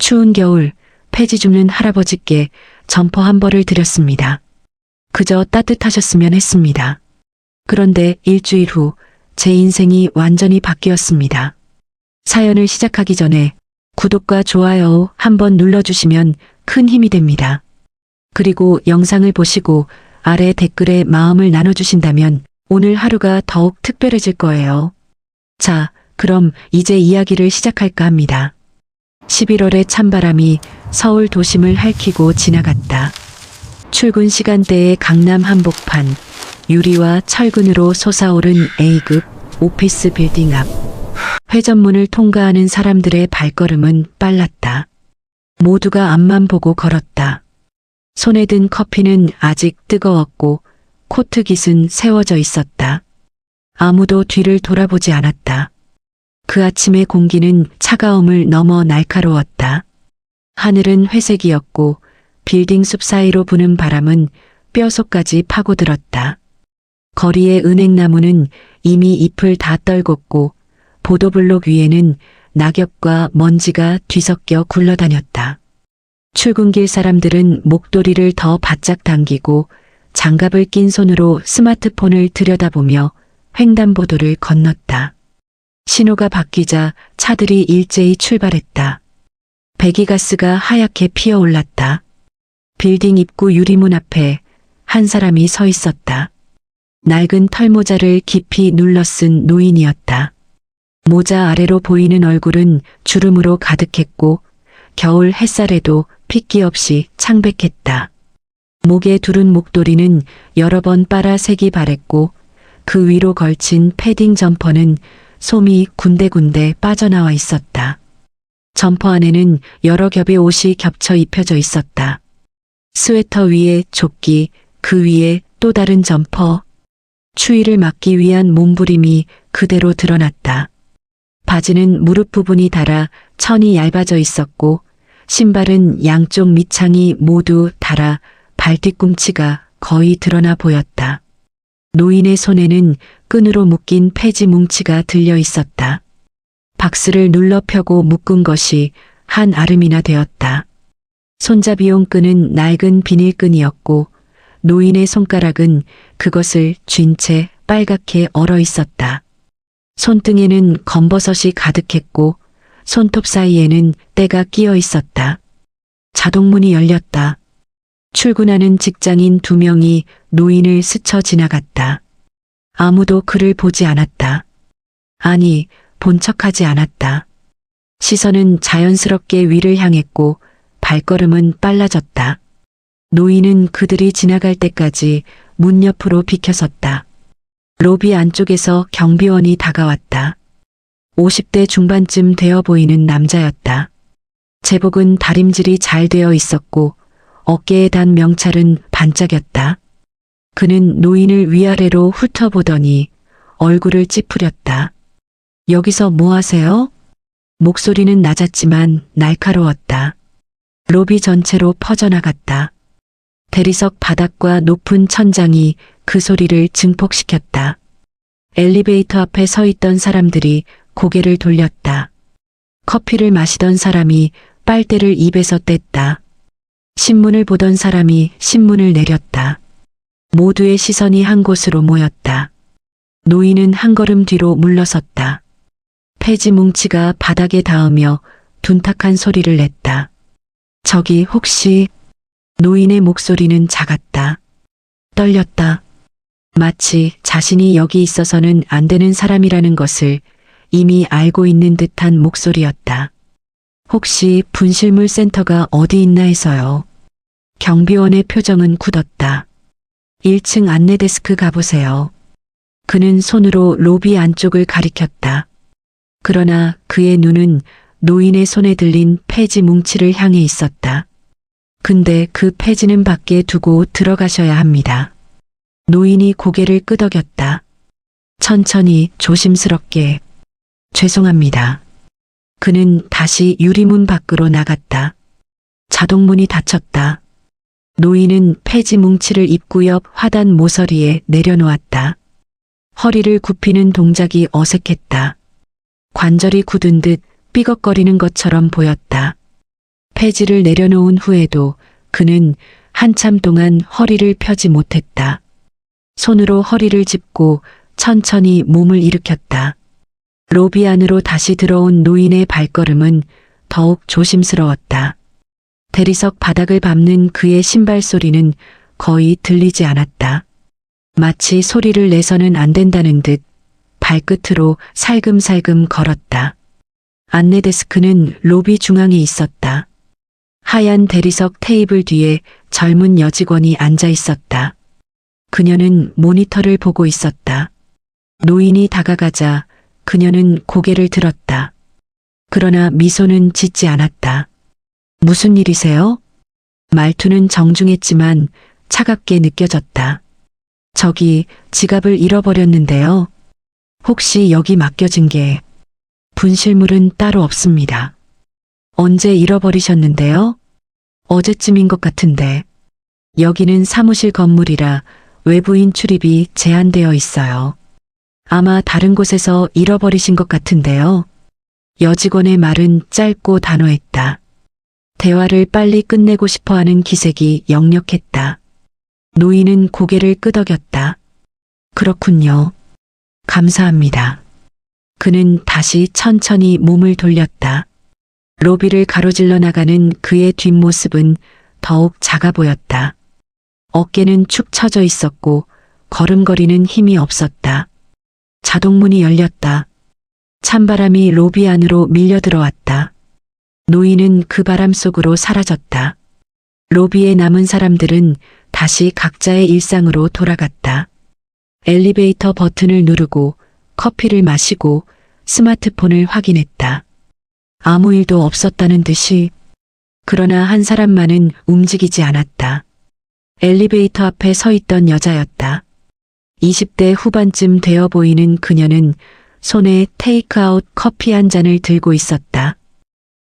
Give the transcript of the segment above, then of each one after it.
추운 겨울 폐지 줍는 할아버지께 점퍼 한 벌을 드렸습니다. 그저 따뜻하셨으면 했습니다. 그런데 일주일 후 제 인생이 완전히 바뀌었습니다. 사연을 시작하기 전에 구독과 좋아요 한번 눌러주시면 큰 힘이 됩니다. 그리고 영상을 보시고 아래 댓글에 마음을 나눠주신다면 오늘 하루가 더욱 특별해질 거예요. 자, 그럼 이제 이야기를 시작할까 합니다. 11월의 찬바람이 서울 도심을 핥히고 지나갔다. 출근 시간대의 강남 한복판, 유리와 철근으로 솟아오른 A급 오피스 빌딩 앞. 회전문을 통과하는 사람들의 발걸음은 빨랐다. 모두가 앞만 보고 걸었다. 손에 든 커피는 아직 뜨거웠고 코트깃은 세워져 있었다. 아무도 뒤를 돌아보지 않았다. 그 아침의 공기는 차가움을 넘어 날카로웠다. 하늘은 회색이었고 빌딩 숲 사이로 부는 바람은 뼈속까지 파고들었다. 거리의 은행나무는 이미 잎을 다 떨궜고 보도블록 위에는 낙엽과 먼지가 뒤섞여 굴러다녔다. 출근길 사람들은 목도리를 더 바짝 당기고 장갑을 낀 손으로 스마트폰을 들여다보며 횡단보도를 건넜다. 신호가 바뀌자 차들이 일제히 출발했다. 배기가스가 하얗게 피어올랐다. 빌딩 입구 유리문 앞에 한 사람이 서 있었다. 낡은 털모자를 깊이 눌러 쓴 노인이었다. 모자 아래로 보이는 얼굴은 주름으로 가득했고 겨울 햇살에도 핏기 없이 창백했다. 목에 두른 목도리는 여러 번 빨아 색이 바랬고 그 위로 걸친 패딩 점퍼는 솜이 군데군데 빠져나와 있었다. 점퍼 안에는 여러 겹의 옷이 겹쳐 입혀져 있었다. 스웨터 위에 조끼, 그 위에 또 다른 점퍼. 추위를 막기 위한 몸부림이 그대로 드러났다. 바지는 무릎 부분이 닳아 천이 얇아져 있었고 신발은 양쪽 밑창이 모두 닳아 발 뒤꿈치가 거의 드러나 보였다. 노인의 손에는 끈으로 묶인 폐지 뭉치가 들려 있었다. 박스를 눌러 펴고 묶은 것이 한 아름이나 되었다. 손잡이용 끈은 낡은 비닐끈이었고 노인의 손가락은 그것을 쥔 채 빨갛게 얼어 있었다. 손등에는 검버섯이 가득했고 손톱 사이에는 때가 끼어 있었다. 자동문이 열렸다. 출근하는 직장인 2명이 노인을 스쳐 지나갔다. 아무도 그를 보지 않았다. 아니, 본 척하지 않았다. 시선은 자연스럽게 위를 향했고 발걸음은 빨라졌다. 노인은 그들이 지나갈 때까지 문 옆으로 비켜섰다. 로비 안쪽에서 경비원이 다가왔다. 50대 중반쯤 되어 보이는 남자였다. 제복은 다림질이 잘 되어 있었고 어깨에 단 명찰은 반짝였다. 그는 노인을 위아래로 훑어보더니 얼굴을 찌푸렸다. 여기서 뭐 하세요? 목소리는 낮았지만 날카로웠다. 로비 전체로 퍼져나갔다. 대리석 바닥과 높은 천장이 그 소리를 증폭시켰다. 엘리베이터 앞에 서 있던 사람들이 고개를 돌렸다. 커피를 마시던 사람이 빨대를 입에서 뗐다. 신문을 보던 사람이 신문을 내렸다. 모두의 시선이 한 곳으로 모였다. 노인은 한 걸음 뒤로 물러섰다. 폐지 뭉치가 바닥에 닿으며 둔탁한 소리를 냈다. 저기 혹시... 노인의 목소리는 작았다. 떨렸다. 마치 자신이 여기 있어서는 안 되는 사람이라는 것을 이미 알고 있는 듯한 목소리였다. 혹시 분실물 센터가 어디 있나 해서요. 경비원의 표정은 굳었다. 1층 안내데스크 가보세요. 그는 손으로 로비 안쪽을 가리켰다. 그러나 그의 눈은 노인의 손에 들린 폐지 뭉치를 향해 있었다. 근데 그 폐지는 밖에 두고 들어가셔야 합니다. 노인이 고개를 끄덕였다. 천천히 조심스럽게. 죄송합니다. 그는 다시 유리문 밖으로 나갔다. 자동문이 닫혔다. 노인은 폐지 뭉치를 입구 옆 화단 모서리에 내려놓았다. 허리를 굽히는 동작이 어색했다. 관절이 굳은 듯 삐걱거리는 것처럼 보였다. 폐지를 내려놓은 후에도 그는 한참 동안 허리를 펴지 못했다. 손으로 허리를 짚고 천천히 몸을 일으켰다. 로비 안으로 다시 들어온 노인의 발걸음은 더욱 조심스러웠다. 대리석 바닥을 밟는 그의 신발 소리는 거의 들리지 않았다. 마치 소리를 내서는 안 된다는 듯 발끝으로 살금살금 걸었다. 안내 데스크는 로비 중앙에 있었다. 하얀 대리석 테이블 뒤에 젊은 여직원이 앉아 있었다. 그녀는 모니터를 보고 있었다. 노인이 다가가자 그녀는 고개를 들었다. 그러나 미소는 짓지 않았다. 무슨 일이세요? 말투는 정중했지만 차갑게 느껴졌다. 저기 지갑을 잃어버렸는데요. 혹시 여기 맡겨진 게 분실물은 따로 없습니다. 언제 잃어버리셨는데요? 어제쯤인 것 같은데. 여기는 사무실 건물이라 외부인 출입이 제한되어 있어요. 아마 다른 곳에서 잃어버리신 것 같은데요. 여직원의 말은 짧고 단호했다. 대화를 빨리 끝내고 싶어하는 기색이 역력했다. 노인은 고개를 끄덕였다. 그렇군요. 감사합니다. 그는 다시 천천히 몸을 돌렸다. 로비를 가로질러 나가는 그의 뒷모습은 더욱 작아 보였다. 어깨는 축 처져 있었고 걸음걸이는 힘이 없었다. 자동문이 열렸다. 찬바람이 로비 안으로 밀려 들어왔다. 노인은 그 바람 속으로 사라졌다. 로비에 남은 사람들은 다시 각자의 일상으로 돌아갔다. 엘리베이터 버튼을 누르고 커피를 마시고 스마트폰을 확인했다. 아무 일도 없었다는 듯이. 그러나 한 사람만은 움직이지 않았다. 엘리베이터 앞에 서 있던 여자였다. 20대 후반쯤 되어 보이는 그녀는 손에 테이크아웃 커피 한 잔을 들고 있었다.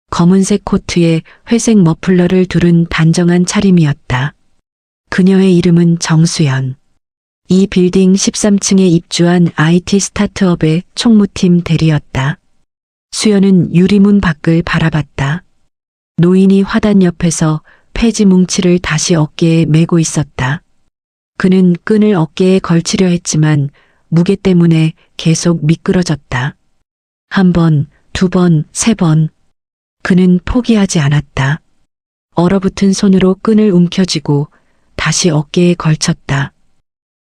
검은색 코트에 회색 머플러를 두른 단정한 차림이었다. 그녀의 이름은 정수연. 이 빌딩 13층에 입주한 IT 스타트업의 총무팀 대리였다. 수연은 유리문 밖을 바라봤다. 노인이 화단 옆에서 폐지 뭉치를 다시 어깨에 메고 있었다. 그는 끈을 어깨에 걸치려 했지만 무게 때문에 계속 미끄러졌다. 한 번, 두 번, 세 번. 그는 포기하지 않았다. 얼어붙은 손으로 끈을 움켜쥐고 다시 어깨에 걸쳤다.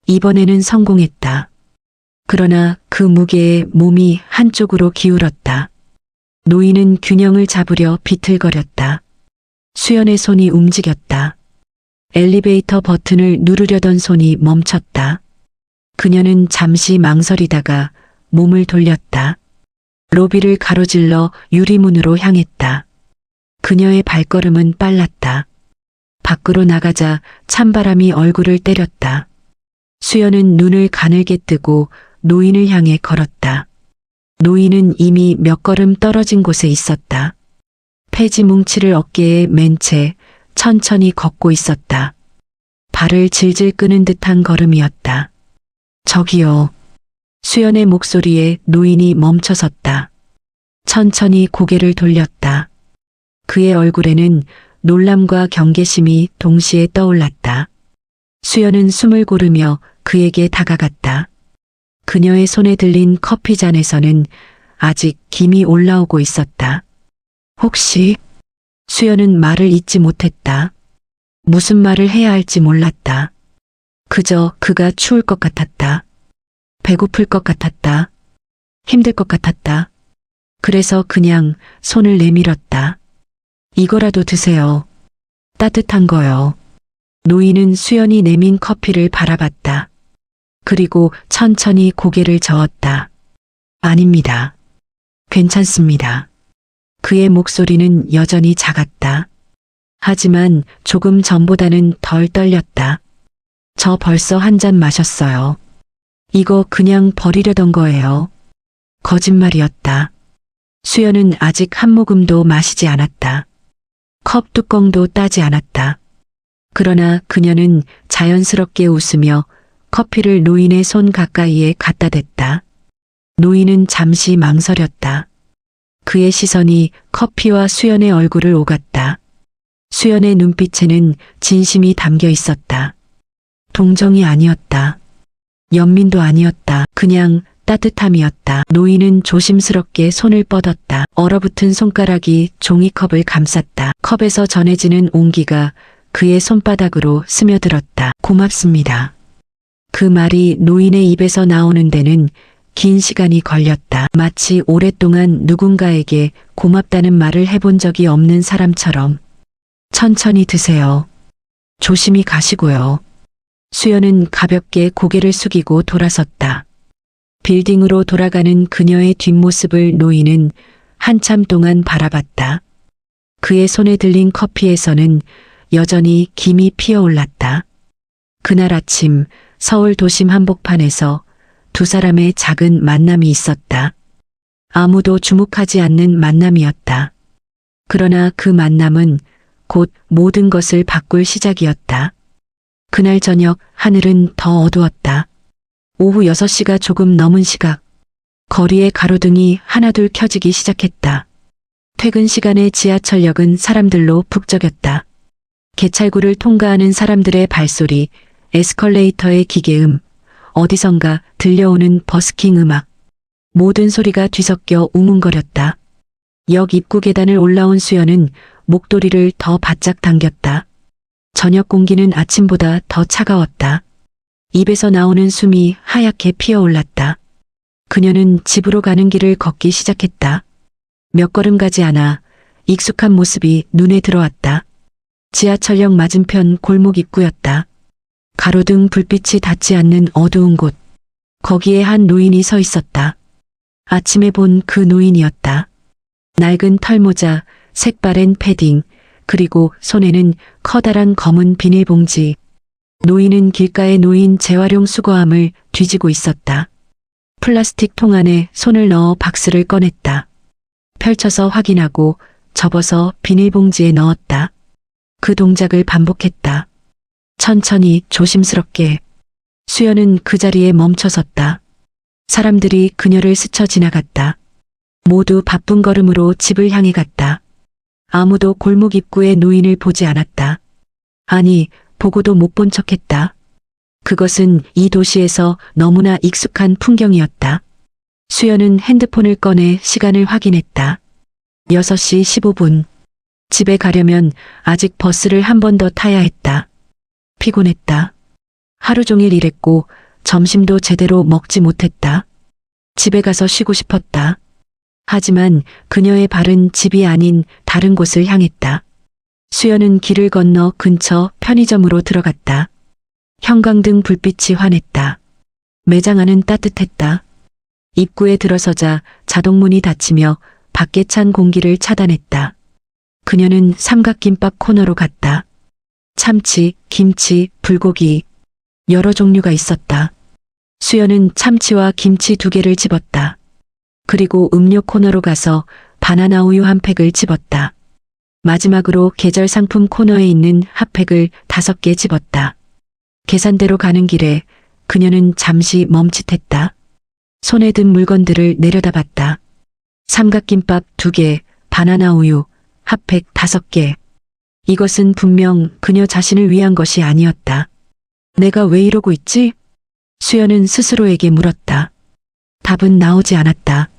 이번에는 성공했다. 그러나 그 무게에 몸이 한쪽으로 기울었다. 노인은 균형을 잡으려 비틀거렸다. 수연의 손이 움직였다. 엘리베이터 버튼을 누르려던 손이 멈췄다. 그녀는 잠시 망설이다가 몸을 돌렸다. 로비를 가로질러 유리문으로 향했다. 그녀의 발걸음은 빨랐다. 밖으로 나가자 찬바람이 얼굴을 때렸다. 수연은 눈을 가늘게 뜨고 노인을 향해 걸었다. 노인은 이미 몇 걸음 떨어진 곳에 있었다. 폐지 뭉치를 어깨에 맨 채 천천히 걷고 있었다. 발을 질질 끄는 듯한 걸음이었다. 저기요. 수연의 목소리에 노인이 멈춰섰다. 천천히 고개를 돌렸다. 그의 얼굴에는 놀람과 경계심이 동시에 떠올랐다. 수연은 숨을 고르며 그에게 다가갔다. 그녀의 손에 들린 커피 잔에서는 아직 김이 올라오고 있었다. 혹시? 수연은 말을 잇지 못했다. 무슨 말을 해야 할지 몰랐다. 그저 그가 추울 것 같았다. 배고플 것 같았다. 힘들 것 같았다. 그래서 그냥 손을 내밀었다. 이거라도 드세요. 따뜻한 거요. 노인은 수연이 내민 커피를 바라봤다. 그리고 천천히 고개를 저었다. 아닙니다. 괜찮습니다. 그의 목소리는 여전히 작았다. 하지만 조금 전보다는 덜 떨렸다. 저 벌써 한 잔 마셨어요. 이거 그냥 버리려던 거예요. 거짓말이었다. 수연은 아직 한 모금도 마시지 않았다. 컵 뚜껑도 따지 않았다. 그러나 그녀는 자연스럽게 웃으며 커피를 노인의 손 가까이에 갖다 댔다. 노인은 잠시 망설였다. 그의 시선이 커피와 수연의 얼굴을 오갔다. 수연의 눈빛에는 진심이 담겨 있었다. 동정이 아니었다. 연민도 아니었다. 그냥 따뜻함이었다. 노인은 조심스럽게 손을 뻗었다. 얼어붙은 손가락이 종이컵을 감쌌다. 컵에서 전해지는 온기가 그의 손바닥으로 스며들었다. 고맙습니다. 그 말이 노인의 입에서 나오는 데는 긴 시간이 걸렸다. 마치 오랫동안 누군가에게 고맙다는 말을 해본 적이 없는 사람처럼. 천천히 드세요. 조심히 가시고요. 수연은 가볍게 고개를 숙이고 돌아섰다. 빌딩으로 돌아가는 그녀의 뒷모습을 노인은 한참 동안 바라봤다. 그의 손에 들린 커피에서는 여전히 김이 피어올랐다. 그날 아침 서울 도심 한복판에서 두 사람의 작은 만남이 있었다. 아무도 주목하지 않는 만남이었다. 그러나 그 만남은 곧 모든 것을 바꿀 시작이었다. 그날 저녁 하늘은 더 어두웠다. 오후 6시가 조금 넘은 시각, 거리의 가로등이 하나둘 켜지기 시작했다. 퇴근 시간에 지하철역은 사람들로 북적였다. 개찰구를 통과하는 사람들의 발소리, 에스컬레이터의 기계음, 어디선가 들려오는 버스킹 음악. 모든 소리가 뒤섞여 웅웅거렸다. 역 입구 계단을 올라온 수연은 목도리를 더 바짝 당겼다. 저녁 공기는 아침보다 더 차가웠다. 입에서 나오는 숨이 하얗게 피어올랐다. 그녀는 집으로 가는 길을 걷기 시작했다. 몇 걸음 가지 않아 익숙한 모습이 눈에 들어왔다. 지하철역 맞은편 골목 입구였다. 가로등 불빛이 닿지 않는 어두운 곳. 거기에 한 노인이 서 있었다. 아침에 본 그 노인이었다. 낡은 털모자, 색바랜 패딩, 그리고 손에는 커다란 검은 비닐봉지. 노인은 길가에 놓인 재활용 수거함을 뒤지고 있었다. 플라스틱 통 안에 손을 넣어 박스를 꺼냈다. 펼쳐서 확인하고 접어서 비닐봉지에 넣었다. 그 동작을 반복했다. 천천히 조심스럽게. 수연은 그 자리에 멈춰섰다. 사람들이 그녀를 스쳐 지나갔다. 모두 바쁜 걸음으로 집을 향해 갔다. 아무도 골목 입구에 노인을 보지 않았다. 아니, 보고도 못 본 척했다. 그것은 이 도시에서 너무나 익숙한 풍경이었다. 수연은 핸드폰을 꺼내 시간을 확인했다. 6시 15분. 집에 가려면 아직 버스를 한 번 더 타야 했다. 피곤했다. 하루 종일 일했고 점심도 제대로 먹지 못했다. 집에 가서 쉬고 싶었다. 하지만 그녀의 발은 집이 아닌 다른 곳을 향했다. 수연은 길을 건너 근처 편의점으로 들어갔다. 형광등 불빛이 환했다. 매장 안은 따뜻했다. 입구에 들어서자 자동문이 닫히며 밖에 찬 공기를 차단했다. 그녀는 삼각김밥 코너로 갔다. 참치, 김치, 불고기, 여러 종류가 있었다. 수연은 참치와 김치 2개를 집었다. 그리고 음료 코너로 가서 바나나 우유 한 팩을 집었다. 마지막으로 계절 상품 코너에 있는 핫팩을 5개 집었다. 계산대로 가는 길에 그녀는 잠시 멈칫했다. 손에 든 물건들을 내려다봤다. 삼각김밥 2개, 바나나 우유, 핫팩 5개. 이것은 분명 그녀 자신을 위한 것이 아니었다. 내가 왜 이러고 있지? 수연은 스스로에게 물었다. 답은 나오지 않았다.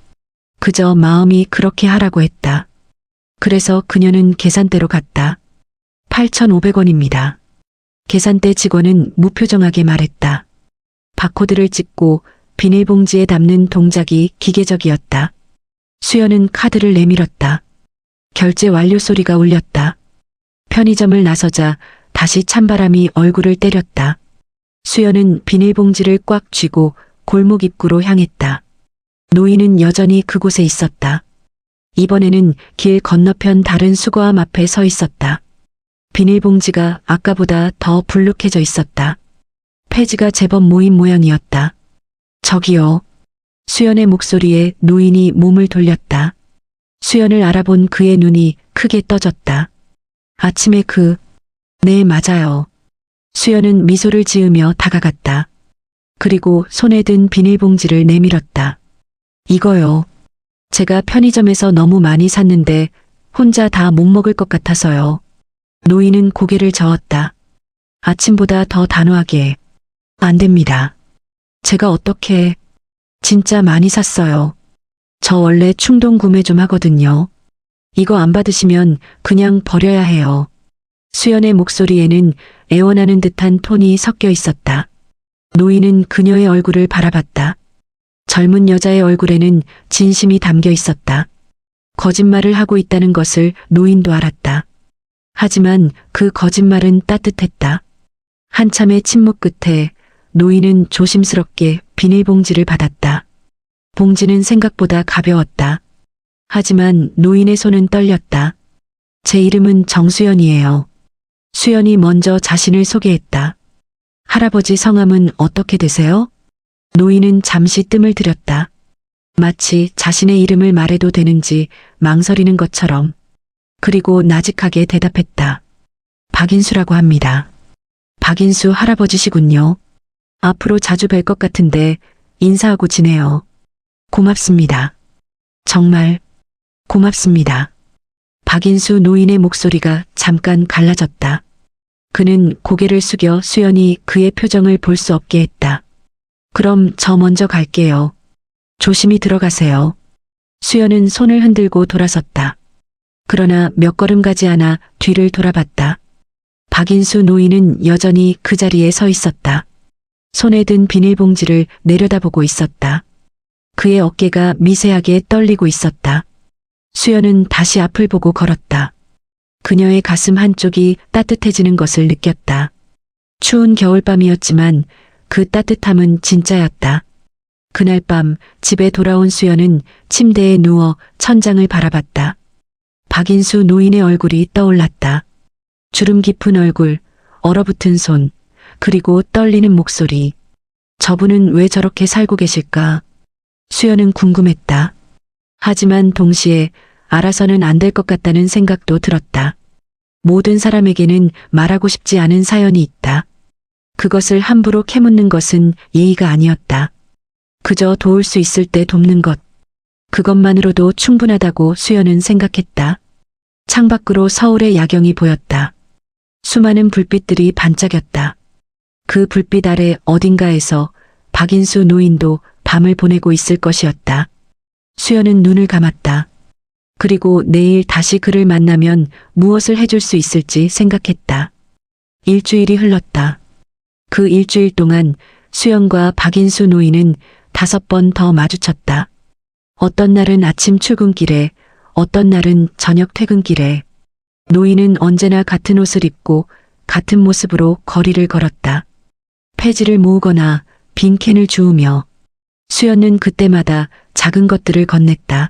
그저 마음이 그렇게 하라고 했다. 그래서 그녀는 계산대로 갔다. 8,500원입니다. 계산대 직원은 무표정하게 말했다. 바코드를 찍고 비닐봉지에 담는 동작이 기계적이었다. 수연은 카드를 내밀었다. 결제 완료 소리가 울렸다. 편의점을 나서자 다시 찬바람이 얼굴을 때렸다. 수연은 비닐봉지를 꽉 쥐고 골목 입구로 향했다. 노인은 여전히 그곳에 있었다. 이번에는 길 건너편 다른 수거함 앞에 서 있었다. 비닐봉지가 아까보다 더 불룩해져 있었다. 폐지가 제법 모인 모양이었다. 저기요. 수연의 목소리에 노인이 몸을 돌렸다. 수연을 알아본 그의 눈이 크게 떠졌다. 아침에 네, 맞아요. 수연은 미소를 지으며 다가갔다. 그리고 손에 든 비닐봉지를 내밀었다. 이거요. 제가 편의점에서 너무 많이 샀는데 혼자 다 못 먹을 것 같아서요. 노인은 고개를 저었다. 아침보다 더 단호하게. 안 됩니다. 제가 어떻게, 진짜 많이 샀어요. 저 원래 충동 구매 좀 하거든요. 이거 안 받으시면 그냥 버려야 해요. 수연의 목소리에는 애원하는 듯한 톤이 섞여 있었다. 노인은 그녀의 얼굴을 바라봤다. 젊은 여자의 얼굴에는 진심이 담겨 있었다. 거짓말을 하고 있다는 것을 노인도 알았다. 하지만 그 거짓말은 따뜻했다. 한참의 침묵 끝에 노인은 조심스럽게 비닐봉지를 받았다. 봉지는 생각보다 가벼웠다. 하지만 노인의 손은 떨렸다. 제 이름은 정수연이에요. 수연이 먼저 자신을 소개했다. 할아버지 성함은 어떻게 되세요? 노인은 잠시 뜸을 들였다. 마치 자신의 이름을 말해도 되는지 망설이는 것처럼. 그리고 나직하게 대답했다. 박인수라고 합니다. 박인수 할아버지시군요. 앞으로 자주 뵐 것 같은데 인사하고 지내요. 고맙습니다. 정말 고맙습니다. 박인수 노인의 목소리가 잠깐 갈라졌다. 그는 고개를 숙여 수연이 그의 표정을 볼 수 없게 했다. 그럼 저 먼저 갈게요. 조심히 들어가세요. 수연은 손을 흔들고 돌아섰다. 그러나 몇 걸음 가지 않아 뒤를 돌아봤다. 박인수 노인은 여전히 그 자리에 서 있었다. 손에 든 비닐봉지를 내려다보고 있었다. 그의 어깨가 미세하게 떨리고 있었다. 수연은 다시 앞을 보고 걸었다. 그녀의 가슴 한쪽이 따뜻해지는 것을 느꼈다. 추운 겨울밤이었지만 그 따뜻함은 진짜였다. 그날 밤 집에 돌아온 수연은 침대에 누워 천장을 바라봤다. 박인수 노인의 얼굴이 떠올랐다. 주름 깊은 얼굴, 얼어붙은 손, 그리고 떨리는 목소리. 저분은 왜 저렇게 살고 계실까? 수연은 궁금했다. 하지만 동시에 알아서는 안 될 것 같다는 생각도 들었다. 모든 사람에게는 말하고 싶지 않은 사연이 있다. 그것을 함부로 캐묻는 것은 예의가 아니었다. 그저 도울 수 있을 때 돕는 것. 그것만으로도 충분하다고 수연은 생각했다. 창밖으로 서울의 야경이 보였다. 수많은 불빛들이 반짝였다. 그 불빛 아래 어딘가에서 박인수 노인도 밤을 보내고 있을 것이었다. 수연은 눈을 감았다. 그리고 내일 다시 그를 만나면 무엇을 해줄 수 있을지 생각했다. 일주일이 흘렀다. 그 일주일 동안 수연과 박인수 노인은 5번 더 마주쳤다. 어떤 날은 아침 출근길에, 어떤 날은 저녁 퇴근길에. 노인은 언제나 같은 옷을 입고 같은 모습으로 거리를 걸었다. 폐지를 모으거나 빈 캔을 주우며. 수연은 그때마다 작은 것들을 건넸다.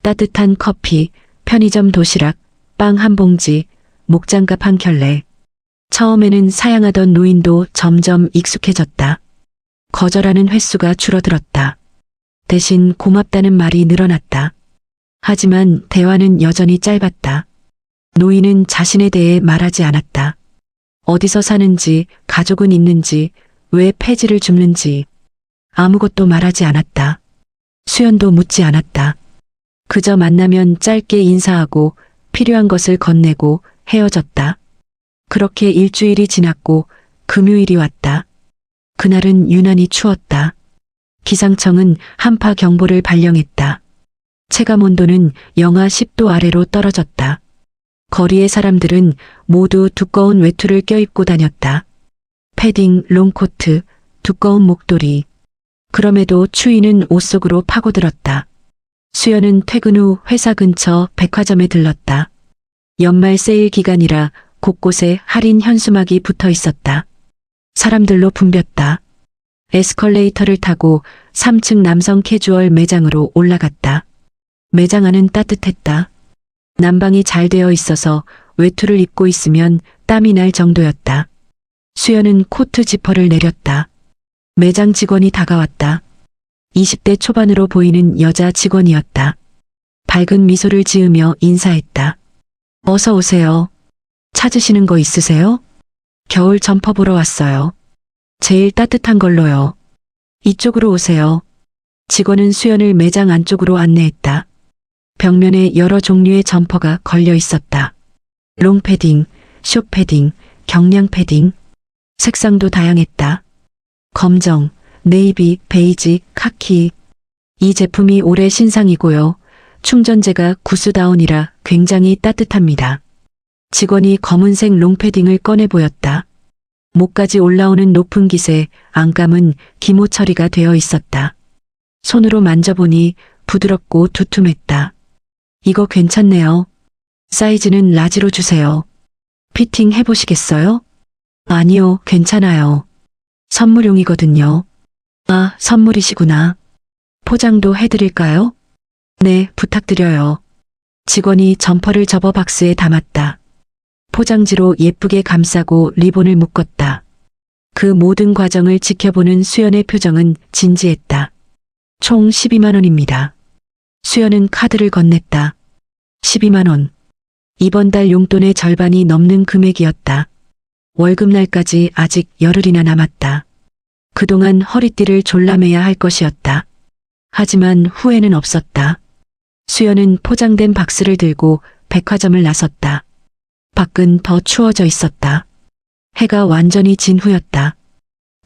따뜻한 커피, 편의점 도시락, 빵 한 봉지, 목장갑 한 켤레. 처음에는 사양하던 노인도 점점 익숙해졌다. 거절하는 횟수가 줄어들었다. 대신 고맙다는 말이 늘어났다. 하지만 대화는 여전히 짧았다. 노인은 자신에 대해 말하지 않았다. 어디서 사는지, 가족은 있는지, 왜 폐지를 줍는지. 아무것도 말하지 않았다. 수연도 묻지 않았다. 그저 만나면 짧게 인사하고 필요한 것을 건네고 헤어졌다. 그렇게 일주일이 지났고 금요일이 왔다. 그날은 유난히 추웠다. 기상청은 한파 경보를 발령했다. 체감 온도는 영하 10도 아래로 떨어졌다. 거리의 사람들은 모두 두꺼운 외투를 껴입고 다녔다. 패딩, 롱코트, 두꺼운 목도리. 그럼에도 추위는 옷 속으로 파고들었다. 수연은 퇴근 후 회사 근처 백화점에 들렀다. 연말 세일 기간이라 곳곳에 할인 현수막이 붙어 있었다. 사람들로 붐볐다. 에스컬레이터를 타고 3층 남성 캐주얼 매장으로 올라갔다. 매장 안은 따뜻했다. 난방이 잘 되어 있어서 외투를 입고 있으면 땀이 날 정도였다. 수연은 코트 지퍼를 내렸다. 매장 직원이 다가왔다. 20대 초반으로 보이는 여자 직원이었다. 밝은 미소를 지으며 인사했다. 어서 오세요. 찾으시는 거 있으세요? 겨울 점퍼 보러 왔어요. 제일 따뜻한 걸로요. 이쪽으로 오세요. 직원은 수연을 매장 안쪽으로 안내했다. 벽면에 여러 종류의 점퍼가 걸려 있었다. 롱패딩, 숏 패딩, 경량 패딩. 색상도 다양했다. 검정, 네이비, 베이지, 카키. 이 제품이 올해 신상이고요. 충전재가 구스다운이라 굉장히 따뜻합니다. 직원이 검은색 롱패딩을 꺼내 보였다. 목까지 올라오는 높은 깃에 안감은 기모 처리가 되어 있었다. 손으로 만져보니 부드럽고 두툼했다. 이거 괜찮네요. 사이즈는 라지로 주세요. 피팅 해보시겠어요? 아니요, 괜찮아요. 선물용이거든요. 아, 선물이시구나. 포장도 해드릴까요? 네, 부탁드려요. 직원이 점퍼를 접어 박스에 담았다. 포장지로 예쁘게 감싸고 리본을 묶었다. 그 모든 과정을 지켜보는 수연의 표정은 진지했다. 총 12만 원입니다. 수연은 카드를 건넸다. 12만 원. 이번 달 용돈의 절반이 넘는 금액이었다. 월급날까지 아직 열흘이나 남았다. 그동안 허리띠를 졸라매야 할 것이었다. 하지만 후회는 없었다. 수연은 포장된 박스를 들고 백화점을 나섰다. 밖은 더 추워져 있었다. 해가 완전히 진 후였다.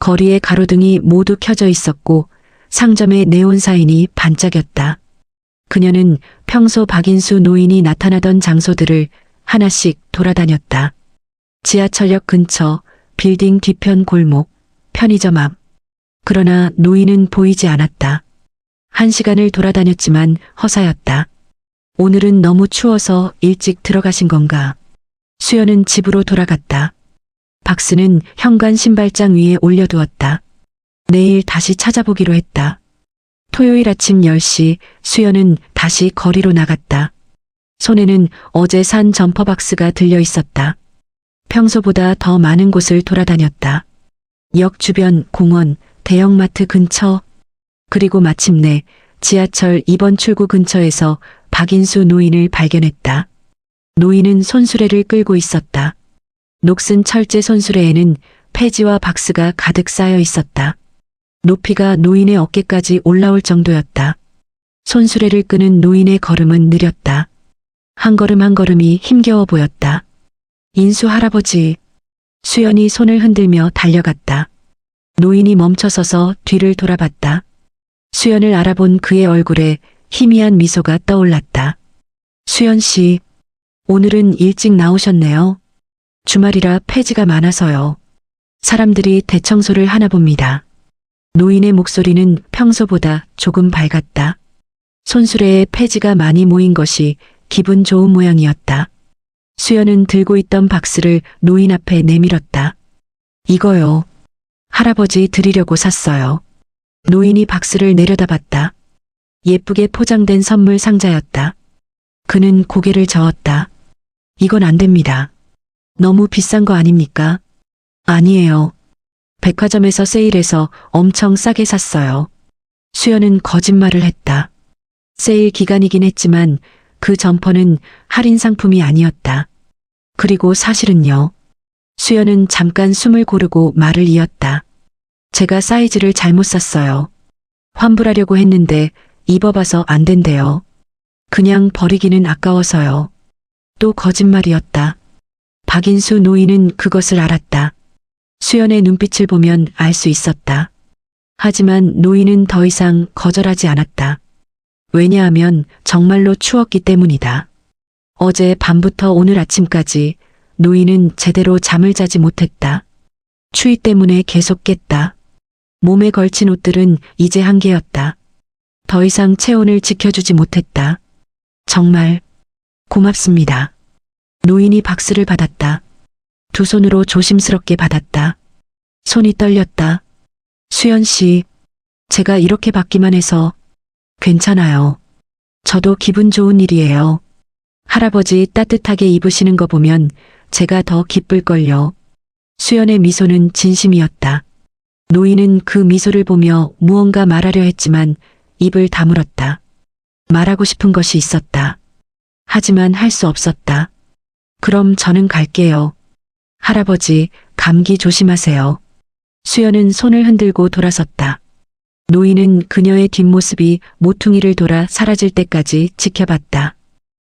거리의 가로등이 모두 켜져 있었고 상점의 네온 사인이 반짝였다. 그녀는 평소 박인수 노인이 나타나던 장소들을 하나씩 돌아다녔다. 지하철역 근처, 빌딩 뒤편 골목, 편의점 앞. 그러나 노인은 보이지 않았다. 1시간을 돌아다녔지만 허사였다. 오늘은 너무 추워서 일찍 들어가신 건가? 수연은 집으로 돌아갔다. 박스는 현관 신발장 위에 올려두었다. 내일 다시 찾아보기로 했다. 토요일 아침 10시 수연은 다시 거리로 나갔다. 손에는 어제 산 점퍼 박스가 들려 있었다. 평소보다 더 많은 곳을 돌아다녔다. 역 주변, 공원, 대형마트 근처, 그리고 마침내 지하철 2번 출구 근처에서 박인수 노인을 발견했다. 노인은 손수레를 끌고 있었다. 녹슨 철제 손수레에는 폐지와 박스가 가득 쌓여 있었다. 높이가 노인의 어깨까지 올라올 정도였다. 손수레를 끄는 노인의 걸음은 느렸다. 한 걸음 한 걸음이 힘겨워 보였다. 인수 할아버지. 수연이 손을 흔들며 달려갔다. 노인이 멈춰서서 뒤를 돌아봤다. 수연을 알아본 그의 얼굴에 희미한 미소가 떠올랐다. 수연 씨, 오늘은 일찍 나오셨네요. 주말이라 폐지가 많아서요. 사람들이 대청소를 하나 봅니다. 노인의 목소리는 평소보다 조금 밝았다. 손수레에 폐지가 많이 모인 것이 기분 좋은 모양이었다. 수연은 들고 있던 박스를 노인 앞에 내밀었다. 이거요. 할아버지 드리려고 샀어요. 노인이 박스를 내려다봤다. 예쁘게 포장된 선물 상자였다. 그는 고개를 저었다. 이건 안 됩니다. 너무 비싼 거 아닙니까? 아니에요. 백화점에서 세일해서 엄청 싸게 샀어요. 수연은 거짓말을 했다. 세일 기간이긴 했지만 그 점퍼는 할인 상품이 아니었다. 그리고 사실은요. 수연은 잠깐 숨을 고르고 말을 이었다. 제가 사이즈를 잘못 샀어요. 환불하려고 했는데 입어봐서 안 된대요. 그냥 버리기는 아까워서요. 또 거짓말이었다. 박인수 노인은 그것을 알았다. 수연의 눈빛을 보면 알 수 있었다. 하지만 노인은 더 이상 거절하지 않았다. 왜냐하면 정말로 추웠기 때문이다. 어제 밤부터 오늘 아침까지 노인은 제대로 잠을 자지 못했다. 추위 때문에 계속 깼다. 몸에 걸친 옷들은 이제 한계였다. 더 이상 체온을 지켜주지 못했다. 정말 고맙습니다. 노인이 박스를 받았다. 두 손으로 조심스럽게 받았다. 손이 떨렸다. 수연 씨, 제가 이렇게 받기만 해서 괜찮아요. 저도 기분 좋은 일이에요. 할아버지 따뜻하게 입으시는 거 보면 제가 더 기쁠걸요. 수연의 미소는 진심이었다. 노인은 그 미소를 보며 무언가 말하려 했지만 입을 다물었다. 말하고 싶은 것이 있었다. 하지만 할 수 없었다. 그럼 저는 갈게요. 할아버지, 감기 조심하세요. 수연은 손을 흔들고 돌아섰다. 노인은 그녀의 뒷모습이 모퉁이를 돌아 사라질 때까지 지켜봤다.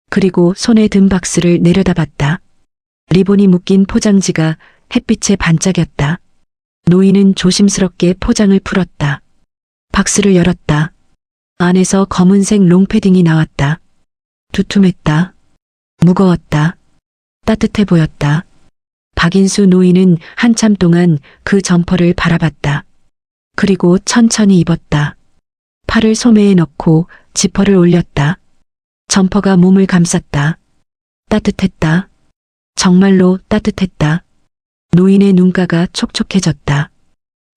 그리고 손에 든 박스를 내려다봤다. 리본이 묶인 포장지가 햇빛에 반짝였다. 노인은 조심스럽게 포장을 풀었다. 박스를 열었다. 안에서 검은색 롱패딩이 나왔다. 두툼했다. 무거웠다. 따뜻해 보였다. 박인수 노인은 한참 동안 그 점퍼를 바라봤다. 그리고 천천히 입었다. 팔을 소매에 넣고 지퍼를 올렸다. 점퍼가 몸을 감쌌다. 따뜻했다. 정말로 따뜻했다. 노인의 눈가가 촉촉해졌다.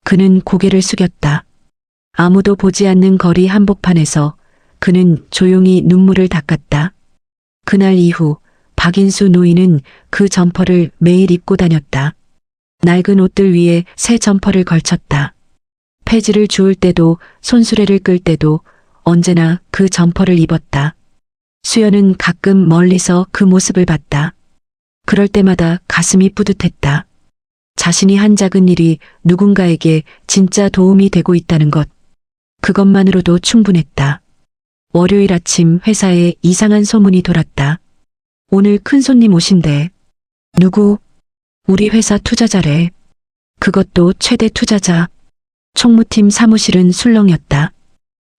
그는 고개를 숙였다. 아무도 보지 않는 거리 한복판에서 그는 조용히 눈물을 닦았다. 그날 이후 박인수 노인은 그 점퍼를 매일 입고 다녔다. 낡은 옷들 위에 새 점퍼를 걸쳤다. 폐지를 주울 때도 손수레를 끌 때도 언제나 그 점퍼를 입었다. 수연은 가끔 멀리서 그 모습을 봤다. 그럴 때마다 가슴이 뿌듯했다. 자신이 한 작은 일이 누군가에게 진짜 도움이 되고 있다는 것. 그것만으로도 충분했다. 월요일 아침 회사에 이상한 소문이 돌았다. 오늘 큰 손님 오신대. 누구? 우리 회사 투자자래. 그것도 최대 투자자. 총무팀 사무실은 술렁였다.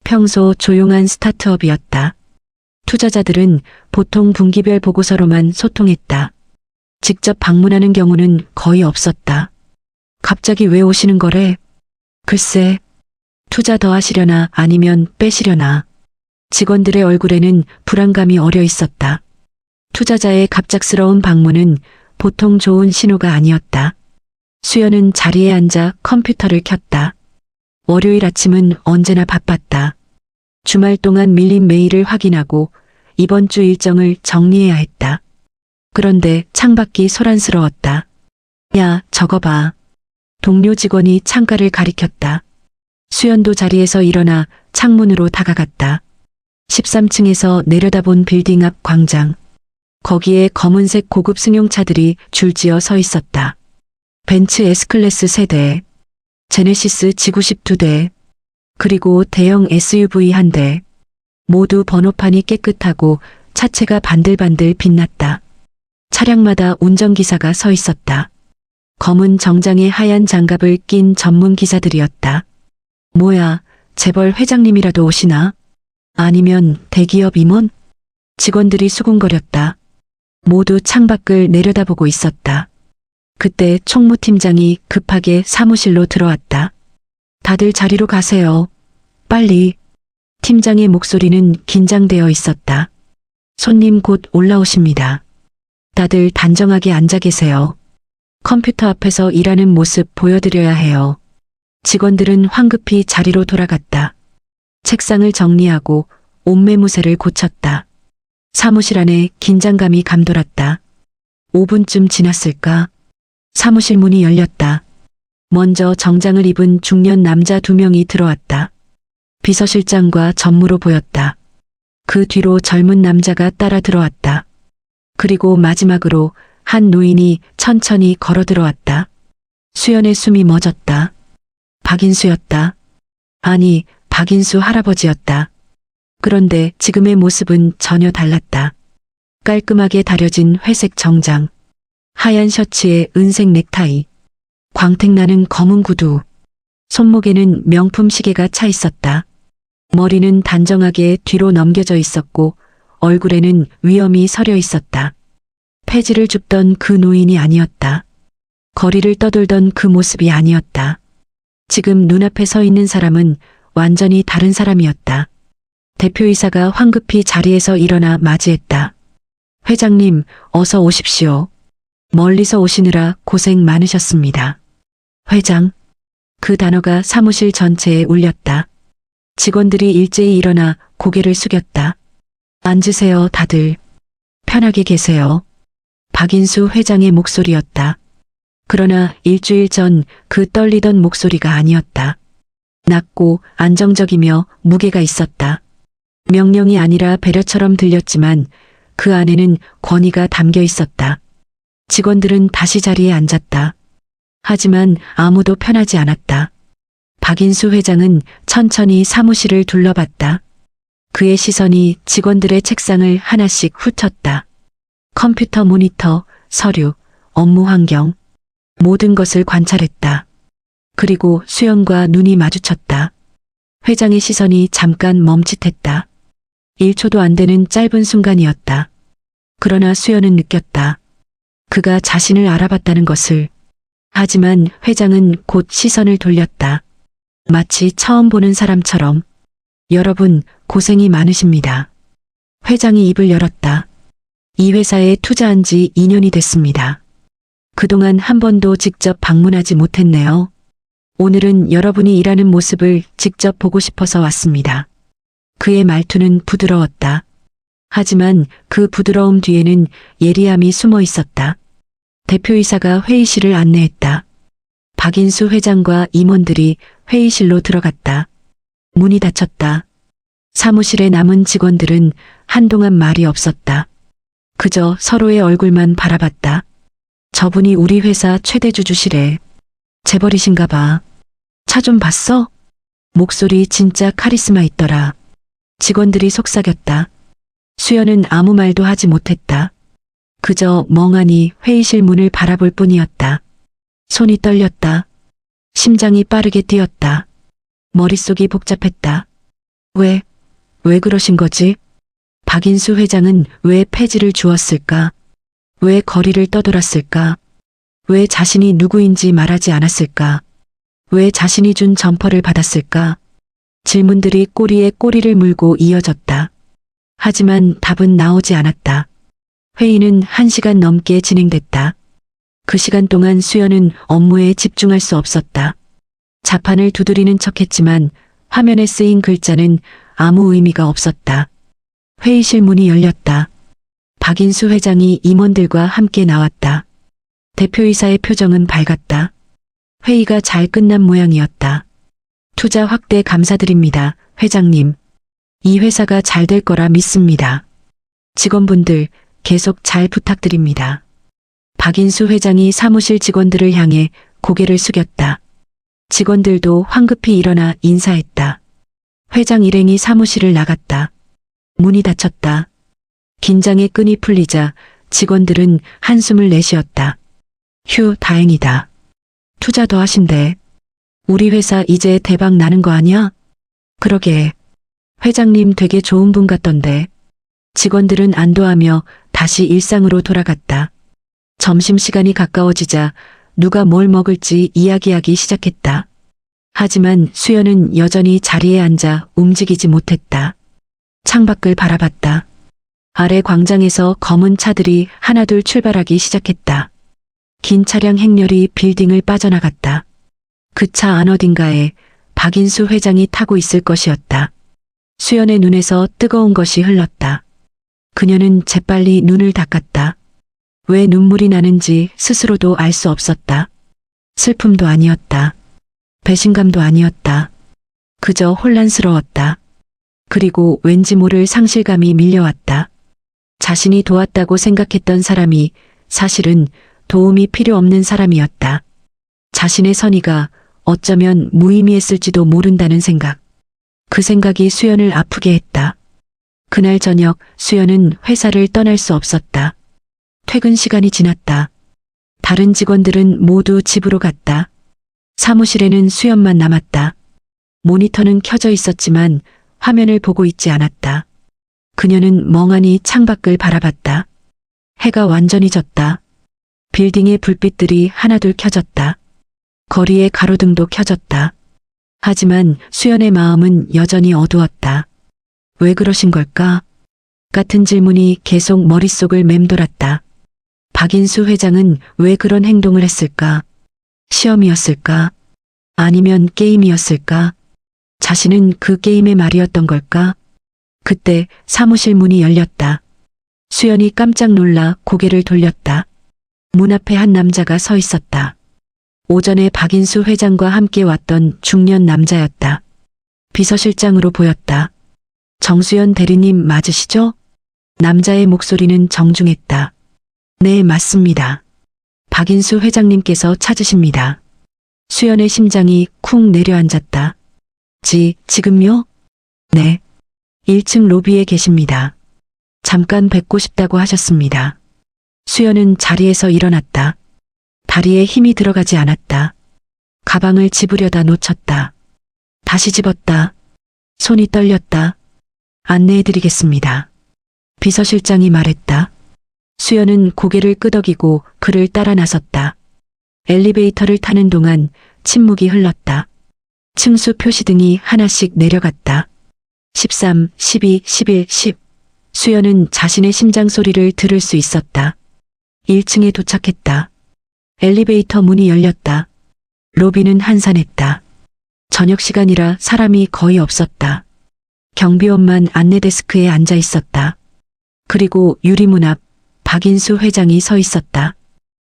평소 조용한 스타트업이었다. 투자자들은 보통 분기별 보고서로만 소통했다. 직접 방문하는 경우는 거의 없었다. 갑자기 왜 오시는 거래? 글쎄, 투자 더 하시려나 아니면 빼시려나. 직원들의 얼굴에는 불안감이 어려 있었다. 투자자의 갑작스러운 방문은 보통 좋은 신호가 아니었다. 수연은 자리에 앉아 컴퓨터를 켰다. 월요일 아침은 언제나 바빴다. 주말 동안 밀린 메일을 확인하고 이번 주 일정을 정리해야 했다. 그런데 창밖이 소란스러웠다. 야, 저거 봐. 동료 직원이 창가를 가리켰다. 수연도 자리에서 일어나 창문으로 다가갔다. 13층에서 내려다본 빌딩 앞 광장. 거기에 검은색 고급 승용차들이 줄지어 서 있었다. 벤츠 S클래스 3대, 제네시스 G90 2대, 그리고 대형 SUV 1대. 모두 번호판이 깨끗하고 차체가 반들반들 빛났다. 차량마다 운전기사가 서 있었다. 검은 정장에 하얀 장갑을 낀 전문 기사들이었다. 뭐야, 재벌 회장님이라도 오시나? 아니면 대기업 임원? 직원들이 수군거렸다. 모두 창밖을 내려다보고 있었다. 그때 총무팀장이 급하게 사무실로 들어왔다. 다들 자리로 가세요. 빨리. 팀장의 목소리는 긴장되어 있었다. 손님 곧 올라오십니다. 다들 단정하게 앉아 계세요. 컴퓨터 앞에서 일하는 모습 보여드려야 해요. 직원들은 황급히 자리로 돌아갔다. 책상을 정리하고 옷매무새를 고쳤다. 사무실 안에 긴장감이 감돌았다. 5분쯤 지났을까? 사무실 문이 열렸다. 먼저 정장을 입은 중년 남자 2명이 들어왔다. 비서실장과 전무로 보였다. 그 뒤로 젊은 남자가 따라 들어왔다. 그리고 마지막으로 한 노인이 천천히 걸어 들어왔다. 수연의 숨이 멎었다. 박인수였다. 아니, 박인수 할아버지였다. 그런데 지금의 모습은 전혀 달랐다. 깔끔하게 다려진 회색 정장, 하얀 셔츠에 은색 넥타이, 광택나는 검은 구두, 손목에는 명품 시계가 차 있었다. 머리는 단정하게 뒤로 넘겨져 있었고 얼굴에는 위험이 서려 있었다. 폐지를 줍던 그 노인이 아니었다. 거리를 떠돌던 그 모습이 아니었다. 지금 눈앞에 서 있는 사람은 완전히 다른 사람이었다. 대표이사가 황급히 자리에서 일어나 맞이했다. 회장님, 어서 오십시오. 멀리서 오시느라 고생 많으셨습니다. 회장. 그 단어가 사무실 전체에 울렸다. 직원들이 일제히 일어나 고개를 숙였다. 앉으세요, 다들. 편하게 계세요. 박인수 회장의 목소리였다. 그러나 일주일 전 그 떨리던 목소리가 아니었다. 낮고 안정적이며 무게가 있었다. 명령이 아니라 배려처럼 들렸지만 그 안에는 권위가 담겨 있었다. 직원들은 다시 자리에 앉았다. 하지만 아무도 편하지 않았다. 박인수 회장은 천천히 사무실을 둘러봤다. 그의 시선이 직원들의 책상을 하나씩 훑었다. 컴퓨터 모니터, 서류, 업무 환경, 모든 것을 관찰했다. 그리고 수연과 눈이 마주쳤다. 회장의 시선이 잠깐 멈칫했다. 1초도 안 되는 짧은 순간이었다. 그러나 수연은 느꼈다. 그가 자신을 알아봤다는 것을. 하지만 회장은 곧 시선을 돌렸다. 마치 처음 보는 사람처럼. 여러분, 고생이 많으십니다. 회장이 입을 열었다. 이 회사에 투자한 지 2년이 됐습니다. 그동안 한 번도 직접 방문하지 못했네요. 오늘은 여러분이 일하는 모습을 직접 보고 싶어서 왔습니다. 그의 말투는 부드러웠다. 하지만 그 부드러움 뒤에는 예리함이 숨어 있었다. 대표이사가 회의실을 안내했다. 박인수 회장과 임원들이 회의실로 들어갔다. 문이 닫혔다. 사무실에 남은 직원들은 한동안 말이 없었다. 그저 서로의 얼굴만 바라봤다. 저분이 우리 회사 최대 주주시래. 재벌이신가 봐. 차 좀 봤어? 목소리 진짜 카리스마 있더라. 직원들이 속삭였다. 수연은 아무 말도 하지 못했다. 그저 멍하니 회의실 문을 바라볼 뿐이었다. 손이 떨렸다. 심장이 빠르게 뛰었다. 머릿속이 복잡했다. 왜 그러신 거지? 박인수 회장은 왜 폐지를 주었을까? 왜 거리를 떠돌았을까? 왜 자신이 누구인지 말하지 않았을까? 왜 자신이 준 점퍼를 받았을까? 질문들이 꼬리에 꼬리를 물고 이어졌다. 하지만 답은 나오지 않았다. 회의는 1시간 넘게 진행됐다. 그 시간 동안 수연은 업무에 집중할 수 없었다. 자판을 두드리는 척했지만 화면에 쓰인 글자는 아무 의미가 없었다. 회의실 문이 열렸다. 박인수 회장이 임원들과 함께 나왔다. 대표이사의 표정은 밝았다. 회의가 잘 끝난 모양이었다. 투자 확대 감사드립니다, 회장님. 이 회사가 잘 될 거라 믿습니다. 직원분들 계속 잘 부탁드립니다. 박인수 회장이 사무실 직원들을 향해 고개를 숙였다. 직원들도 황급히 일어나 인사했다. 회장 일행이 사무실을 나갔다. 문이 닫혔다. 긴장의 끈이 풀리자 직원들은 한숨을 내쉬었다. 휴, 다행이다. 투자 더 하신대. 우리 회사 이제 대박 나는 거 아니야? 그러게. 회장님 되게 좋은 분 같던데. 직원들은 안도하며 다시 일상으로 돌아갔다. 점심시간이 가까워지자 누가 뭘 먹을지 이야기하기 시작했다. 하지만 수연은 여전히 자리에 앉아 움직이지 못했다. 창밖을 바라봤다. 아래 광장에서 검은 차들이 하나둘 출발하기 시작했다. 긴 차량 행렬이 빌딩을 빠져나갔다. 그 차 안 어딘가에 박인수 회장이 타고 있을 것이었다. 수연의 눈에서 뜨거운 것이 흘렀다. 그녀는 재빨리 눈을 닦았다. 왜 눈물이 나는지 스스로도 알 수 없었다. 슬픔도 아니었다. 배신감도 아니었다. 그저 혼란스러웠다. 그리고 왠지 모를 상실감이 밀려왔다. 자신이 도왔다고 생각했던 사람이 사실은 도움이 필요 없는 사람이었다. 자신의 선의가 어쩌면 무의미했을지도 모른다는 생각. 그 생각이 수연을 아프게 했다. 그날 저녁 수연은 회사를 떠날 수 없었다. 퇴근 시간이 지났다. 다른 직원들은 모두 집으로 갔다. 사무실에는 수연만 남았다. 모니터는 켜져 있었지만 화면을 보고 있지 않았다. 그녀는 멍하니 창밖을 바라봤다. 해가 완전히 졌다. 빌딩의 불빛들이 하나둘 켜졌다. 거리의 가로등도 켜졌다. 하지만 수연의 마음은 여전히 어두웠다. 왜 그러신 걸까? 같은 질문이 계속 머릿속을 맴돌았다. 박인수 회장은 왜 그런 행동을 했을까? 시험이었을까? 아니면 게임이었을까? 자신은 그 게임의 말이었던 걸까? 그때 사무실 문이 열렸다. 수연이 깜짝 놀라 고개를 돌렸다. 문 앞에 한 남자가 서 있었다. 오전에 박인수 회장과 함께 왔던 중년 남자였다. 비서실장으로 보였다. 정수연 대리님 맞으시죠? 남자의 목소리는 정중했다. 네, 맞습니다. 박인수 회장님께서 찾으십니다. 수연의 심장이 쿵 내려앉았다. 지금요? 네. 1층 로비에 계십니다. 잠깐 뵙고 싶다고 하셨습니다. 수연은 자리에서 일어났다. 다리에 힘이 들어가지 않았다. 가방을 집으려다 놓쳤다. 다시 집었다. 손이 떨렸다. 안내해드리겠습니다. 비서실장이 말했다. 수연은 고개를 끄덕이고 그를 따라 나섰다. 엘리베이터를 타는 동안 침묵이 흘렀다. 층수 표시등이 하나씩 내려갔다. 13, 12, 11, 10. 수연은 자신의 심장 소리를 들을 수 있었다. 1층에 도착했다. 엘리베이터 문이 열렸다. 로비는 한산했다. 저녁 시간이라 사람이 거의 없었다. 경비원만 안내데스크에 앉아 있었다. 그리고 유리문 앞 박인수 회장이 서 있었다.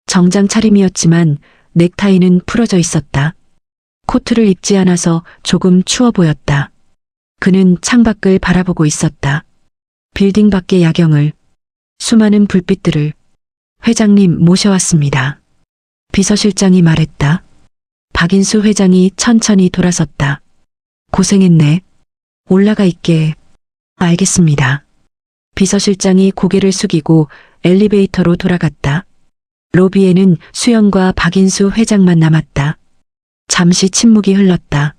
정장 차림이었지만 넥타이는 풀어져 있었다. 코트를 입지 않아서 조금 추워 보였다. 그는 창밖을 바라보고 있었다. 빌딩 밖의 야경을, 수많은 불빛들을. 회장님 모셔왔습니다. 비서실장이 말했다. 박인수 회장이 천천히 돌아섰다. 고생했네. 올라가 있게. 알겠습니다. 비서실장이 고개를 숙이고 엘리베이터로 돌아갔다. 로비에는 수연과 박인수 회장만 남았다. 잠시 침묵이 흘렀다.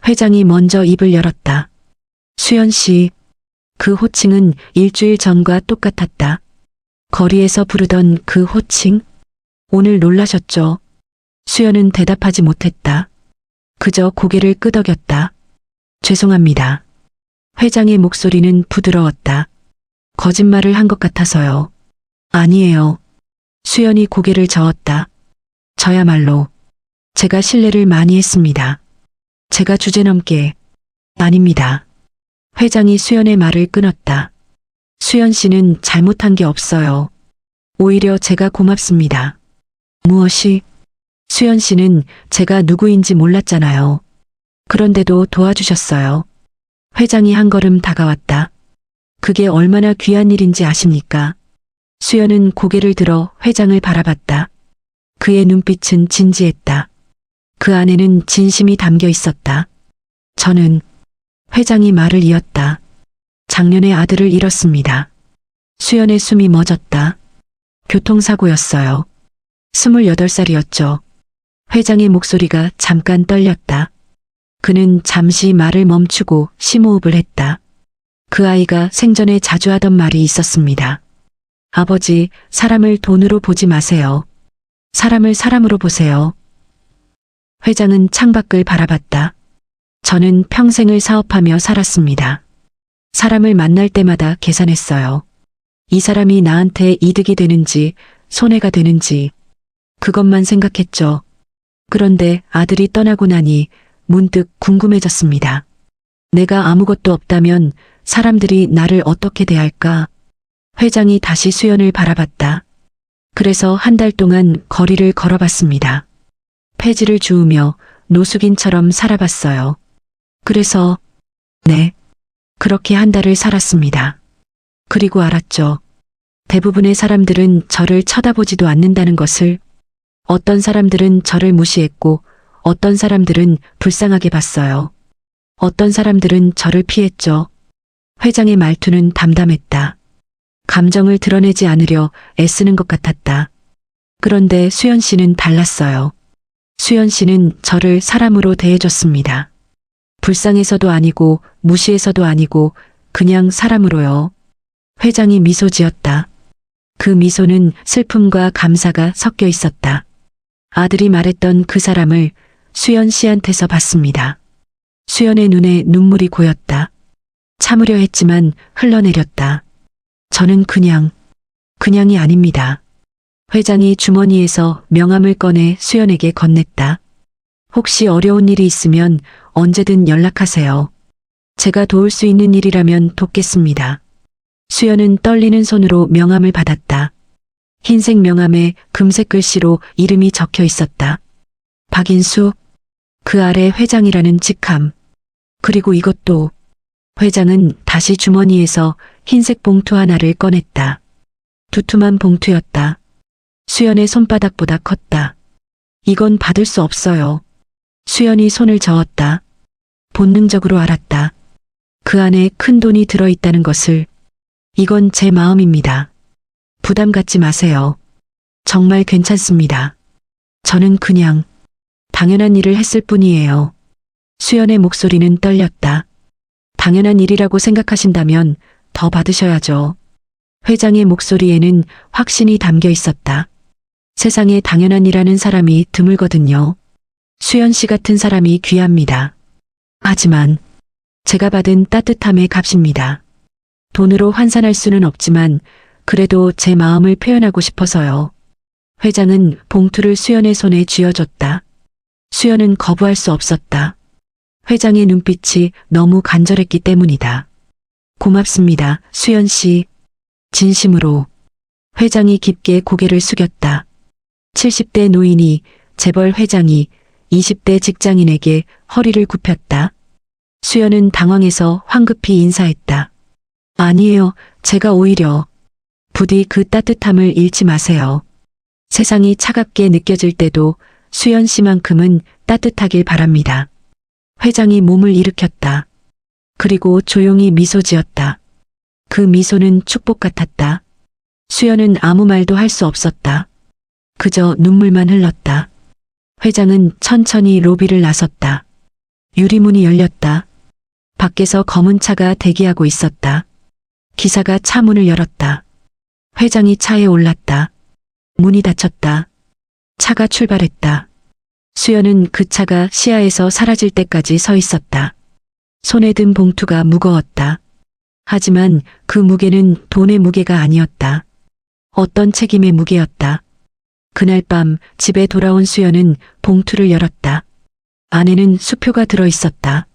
회장이 먼저 입을 열었다. 수연 씨. 그 호칭은 일주일 전과 똑같았다. 거리에서 부르던 그 호칭? 오늘 놀라셨죠? 수연은 대답하지 못했다. 그저 고개를 끄덕였다. 죄송합니다. 회장의 목소리는 부드러웠다. 거짓말을 한 것 같아서요. 아니에요. 수연이 고개를 저었다. 저야말로 제가 실례를 많이 했습니다. 제가 주제넘게. 아닙니다. 회장이 수연의 말을 끊었다. 수연 씨는 잘못한 게 없어요. 오히려 제가 고맙습니다. 무엇이? 수연 씨는 제가 누구인지 몰랐잖아요. 그런데도 도와주셨어요. 회장이 한 걸음 다가왔다. 그게 얼마나 귀한 일인지 아십니까? 수연은 고개를 들어 회장을 바라봤다. 그의 눈빛은 진지했다. 그 안에는 진심이 담겨 있었다. 저는 회장이 말을 이었다. 작년에 아들을 잃었습니다. 수연의 숨이 멎었다. 교통사고였어요. 28살이었죠. 회장의 목소리가 잠깐 떨렸다. 그는 잠시 말을 멈추고 심호흡을 했다. 그 아이가 생전에 자주 하던 말이 있었습니다. 아버지, 사람을 돈으로 보지 마세요. 사람을 사람으로 보세요. 회장은 창밖을 바라봤다. 저는 평생을 사업하며 살았습니다. 사람을 만날 때마다 계산했어요. 이 사람이 나한테 이득이 되는지 손해가 되는지 그것만 생각했죠. 그런데 아들이 떠나고 나니 문득 궁금해졌습니다. 내가 아무것도 없다면 사람들이 나를 어떻게 대할까? 회장이 다시 수연을 바라봤다. 그래서 한 달 동안 거리를 걸어봤습니다. 폐지를 주우며 노숙인처럼 살아봤어요. 그래서 네, 그렇게 한 달을 살았습니다. 그리고 알았죠. 대부분의 사람들은 저를 쳐다보지도 않는다는 것을. 어떤 사람들은 저를 무시했고 어떤 사람들은 불쌍하게 봤어요. 어떤 사람들은 저를 피했죠. 회장의 말투는 담담했다. 감정을 드러내지 않으려 애쓰는 것 같았다. 그런데 수연 씨는 달랐어요. 수연 씨는 저를 사람으로 대해줬습니다. 불쌍해서도 아니고 무시해서도 아니고 그냥 사람으로요. 회장이 미소 지었다. 그 미소는 슬픔과 감사가 섞여 있었다. 아들이 말했던 그 사람을 수연 씨한테서 봤습니다. 수연의 눈에 눈물이 고였다. 참으려 했지만 흘러내렸다. 저는 그냥이 아닙니다. 회장이 주머니에서 명함을 꺼내 수연에게 건넸다. 혹시 어려운 일이 있으면 언제든 연락하세요. 제가 도울 수 있는 일이라면 돕겠습니다. 수연은 떨리는 손으로 명함을 받았다. 흰색 명함에 금색 글씨로 이름이 적혀 있었다. 박인수. 그 아래 회장이라는 직함. 그리고 이것도. 회장은 다시 주머니에서 흰색 봉투 하나를 꺼냈다. 두툼한 봉투였다. 수연의 손바닥보다 컸다. 이건 받을 수 없어요. 수연이 손을 저었다. 본능적으로 알았다. 그 안에 큰 돈이 들어있다는 것을. 이건 제 마음입니다. 부담 갖지 마세요. 정말 괜찮습니다. 저는 그냥 당연한 일을 했을 뿐이에요. 수연의 목소리는 떨렸다. 당연한 일이라고 생각하신다면 더 받으셔야죠. 회장의 목소리에는 확신이 담겨 있었다. 세상에 당연한 일하는 사람이 드물거든요. 수연 씨 같은 사람이 귀합니다. 하지만 제가 받은 따뜻함의 값입니다. 돈으로 환산할 수는 없지만 그래도 제 마음을 표현하고 싶어서요. 회장은 봉투를 수연의 손에 쥐어줬다. 수연은 거부할 수 없었다. 회장의 눈빛이 너무 간절했기 때문이다. 고맙습니다, 수연 씨. 진심으로. 회장이 깊게 고개를 숙였다. 70대 노인이 재벌 회장이 20대 직장인에게 허리를 굽혔다. 수연은 당황해서 황급히 인사했다. 아니에요, 제가 오히려. 부디 그 따뜻함을 잃지 마세요. 세상이 차갑게 느껴질 때도 수연 씨만큼은 따뜻하길 바랍니다. 회장이 몸을 일으켰다. 그리고 조용히 미소 지었다. 그 미소는 축복 같았다. 수연은 아무 말도 할 수 없었다. 그저 눈물만 흘렀다. 회장은 천천히 로비를 나섰다. 유리문이 열렸다. 밖에서 검은 차가 대기하고 있었다. 기사가 차 문을 열었다. 회장이 차에 올랐다. 문이 닫혔다. 차가 출발했다. 수연은 그 차가 시야에서 사라질 때까지 서 있었다. 손에 든 봉투가 무거웠다. 하지만 그 무게는 돈의 무게가 아니었다. 어떤 책임의 무게였다. 그날 밤 집에 돌아온 수연은 봉투를 열었다. 안에는 수표가 들어 있었다.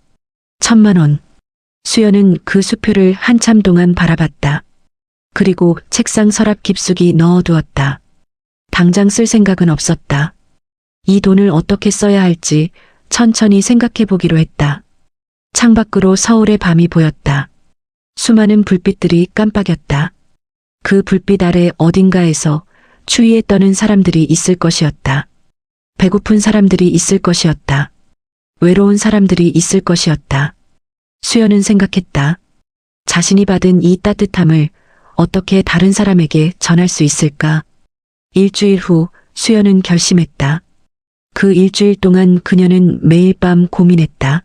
1,000만 원. 수연은 그 수표를 한참 동안 바라봤다. 그리고 책상 서랍 깊숙이 넣어두었다. 당장 쓸 생각은 없었다. 이 돈을 어떻게 써야 할지 천천히 생각해 보기로 했다. 창밖으로 서울의 밤이 보였다. 수많은 불빛들이 깜빡였다. 그 불빛 아래 어딘가에서 추위에 떠는 사람들이 있을 것이었다. 배고픈 사람들이 있을 것이었다. 외로운 사람들이 있을 것이었다. 수연은 생각했다. 자신이 받은 이 따뜻함을 어떻게 다른 사람에게 전할 수 있을까? 일주일 후 수연은 결심했다. 그 일주일 동안 그녀는 매일 밤 고민했다.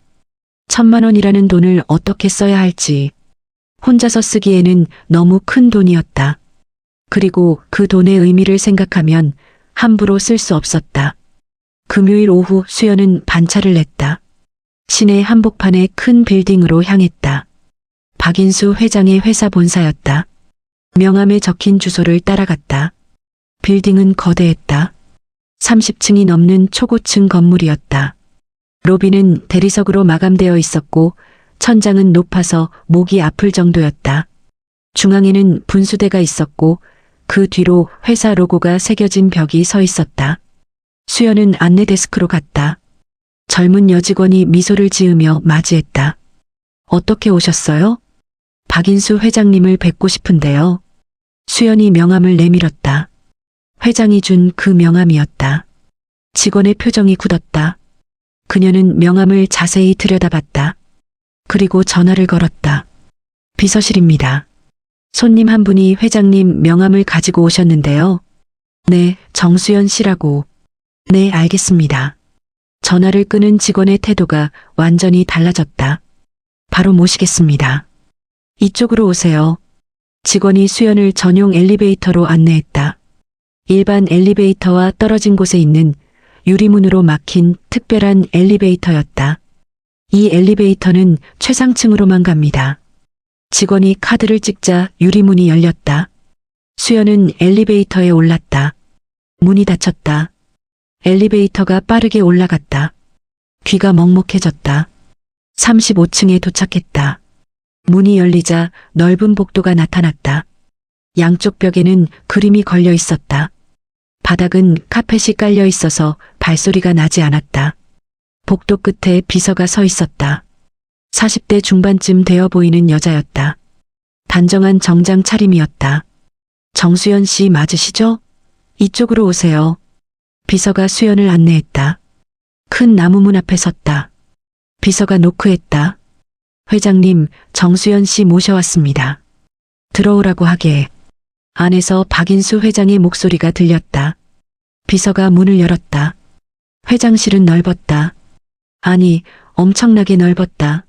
1,000만 원이라는 돈을 어떻게 써야 할지. 혼자서 쓰기에는 너무 큰 돈이었다. 그리고 그 돈의 의미를 생각하면 함부로 쓸 수 없었다. 금요일 오후 수연은 반차를 냈다. 시내 한복판의 큰 빌딩으로 향했다. 박인수 회장의 회사 본사였다. 명함에 적힌 주소를 따라갔다. 빌딩은 거대했다. 30층이 넘는 초고층 건물이었다. 로비는 대리석으로 마감되어 있었고 천장은 높아서 목이 아플 정도였다. 중앙에는 분수대가 있었고 그 뒤로 회사 로고가 새겨진 벽이 서 있었다. 수연은 안내 데스크로 갔다. 젊은 여직원이 미소를 지으며 맞이했다. 어떻게 오셨어요? 박인수 회장님을 뵙고 싶은데요. 수연이 명함을 내밀었다. 회장이 준 그 명함이었다. 직원의 표정이 굳었다. 그녀는 명함을 자세히 들여다봤다. 그리고 전화를 걸었다. 비서실입니다. 손님 한 분이 회장님 명함을 가지고 오셨는데요. 네, 정수연 씨라고. 네, 알겠습니다. 전화를 끄는 직원의 태도가 완전히 달라졌다. 바로 모시겠습니다. 이쪽으로 오세요. 직원이 수연을 전용 엘리베이터로 안내했다. 일반 엘리베이터와 떨어진 곳에 있는 유리문으로 막힌 특별한 엘리베이터였다. 이 엘리베이터는 최상층으로만 갑니다. 직원이 카드를 찍자 유리문이 열렸다. 수연은 엘리베이터에 올랐다. 문이 닫혔다. 엘리베이터가 빠르게 올라갔다. 귀가 먹먹해졌다. 35층에 도착했다. 문이 열리자 넓은 복도가 나타났다. 양쪽 벽에는 그림이 걸려 있었다. 바닥은 카펫이 깔려 있어서 발소리가 나지 않았다. 복도 끝에 비서가 서 있었다. 40대 중반쯤 되어 보이는 여자였다. 단정한 정장 차림이었다. 정수연 씨 맞으시죠? 이쪽으로 오세요. 비서가 수연을 안내했다. 큰 나무문 앞에 섰다. 비서가 노크했다. 회장님, 정수연 씨 모셔왔습니다. 들어오라고 하게. 안에서 박인수 회장의 목소리가 들렸다. 비서가 문을 열었다. 회장실은 넓었다. 아니, 엄청나게 넓었다.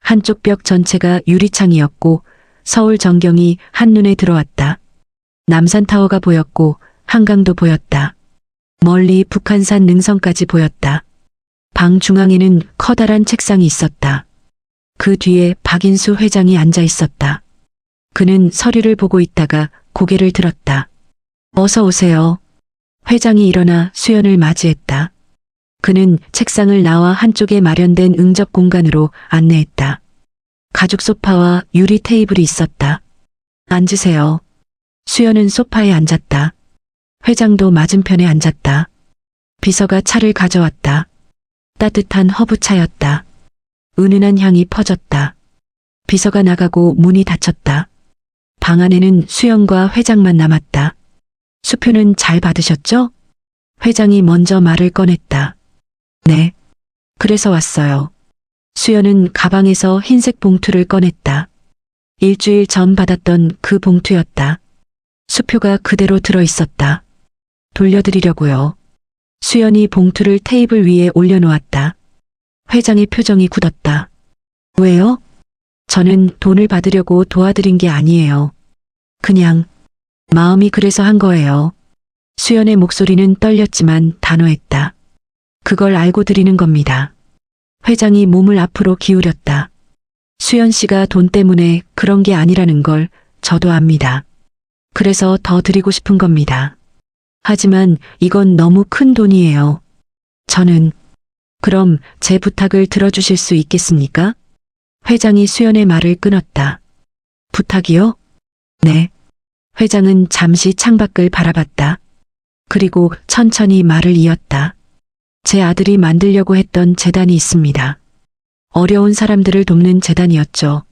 한쪽 벽 전체가 유리창이었고 서울 전경이 한눈에 들어왔다. 남산타워가 보였고 한강도 보였다. 멀리 북한산 능선까지 보였다. 방 중앙에는 커다란 책상이 있었다. 그 뒤에 박인수 회장이 앉아 있었다. 그는 서류를 보고 있다가 고개를 들었다. 어서 오세요. 회장이 일어나 수연을 맞이했다. 그는 책상을 나와 한쪽에 마련된 응접 공간으로 안내했다. 가죽 소파와 유리 테이블이 있었다. 앉으세요. 수연은 소파에 앉았다. 회장도 맞은편에 앉았다. 비서가 차를 가져왔다. 따뜻한 허브차였다. 은은한 향이 퍼졌다. 비서가 나가고 문이 닫혔다. 방 안에는 수연과 회장만 남았다. 수표는 잘 받으셨죠? 회장이 먼저 말을 꺼냈다. 네. 그래서 왔어요. 수연은 가방에서 흰색 봉투를 꺼냈다. 일주일 전 받았던 그 봉투였다. 수표가 그대로 들어 있었다. 돌려드리려고요. 수연이 봉투를 테이블 위에 올려놓았다. 회장의 표정이 굳었다. 왜요? 저는 돈을 받으려고 도와드린 게 아니에요. 그냥 마음이 그래서 한 거예요. 수연의 목소리는 떨렸지만 단호했다. 그걸 알고 드리는 겁니다. 회장이 몸을 앞으로 기울였다. 수연 씨가 돈 때문에 그런 게 아니라는 걸 저도 압니다. 그래서 더 드리고 싶은 겁니다. 하지만 이건 너무 큰 돈이에요. 저는 그럼 제 부탁을 들어주실 수 있겠습니까? 회장이 수연의 말을 끊었다. 부탁이요? 네. 회장은 잠시 창밖을 바라봤다. 그리고 천천히 말을 이었다. 제 아들이 만들려고 했던 재단이 있습니다. 어려운 사람들을 돕는 재단이었죠.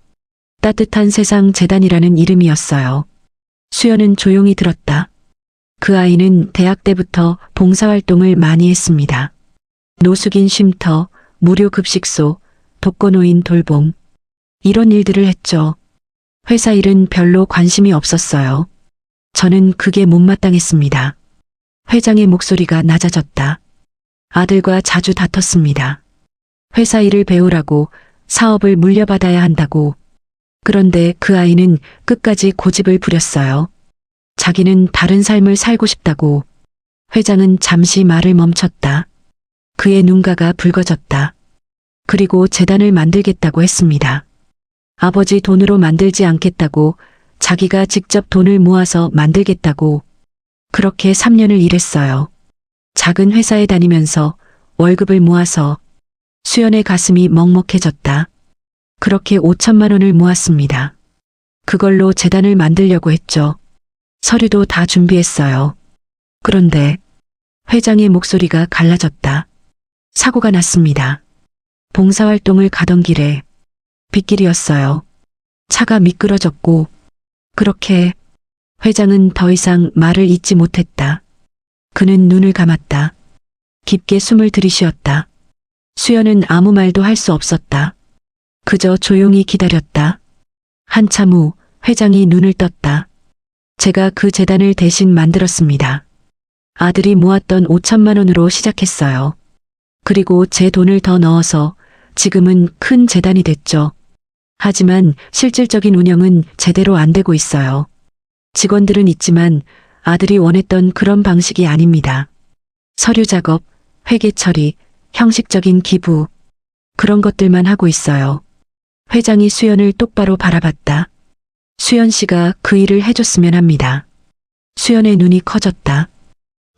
따뜻한 세상 재단이라는 이름이었어요. 수연은 조용히 들었다. 그 아이는 대학 때부터 봉사활동을 많이 했습니다. 노숙인 쉼터, 무료 급식소, 독거노인 돌봄. 이런 일들을 했죠. 회사 일은 별로 관심이 없었어요. 저는 그게 못마땅했습니다. 회장의 목소리가 낮아졌다. 아들과 자주 다퉜습니다. 회사 일을 배우라고, 사업을 물려받아야 한다고. 그런데 그 아이는 끝까지 고집을 부렸어요. 자기는 다른 삶을 살고 싶다고. 회장은 잠시 말을 멈췄다. 그의 눈가가 붉어졌다. 그리고 재단을 만들겠다고 했습니다. 아버지 돈으로 만들지 않겠다고, 자기가 직접 돈을 모아서 만들겠다고. 그렇게 3년을 일했어요. 작은 회사에 다니면서 월급을 모아서. 수연의 가슴이 먹먹해졌다. 그렇게 5천만 원을 모았습니다. 그걸로 재단을 만들려고 했죠. 서류도 다 준비했어요. 그런데 회장의 목소리가 갈라졌다. 사고가 났습니다. 봉사활동을 가던 길에 빗길이었어요. 차가 미끄러졌고 그렇게 회장은 더 이상 말을 잇지 못했다. 그는 눈을 감았다. 깊게 숨을 들이쉬었다. 수연은 아무 말도 할 수 없었다. 그저 조용히 기다렸다. 한참 후 회장이 눈을 떴다. 제가 그 재단을 대신 만들었습니다. 아들이 모았던 5천만 원으로 시작했어요. 그리고 제 돈을 더 넣어서 지금은 큰 재단이 됐죠. 하지만 실질적인 운영은 제대로 안 되고 있어요. 직원들은 있지만 아들이 원했던 그런 방식이 아닙니다. 서류 작업, 회계 처리, 형식적인 기부, 그런 것들만 하고 있어요. 회장이 수연을 똑바로 바라봤다. 수연 씨가 그 일을 해줬으면 합니다. 수연의 눈이 커졌다.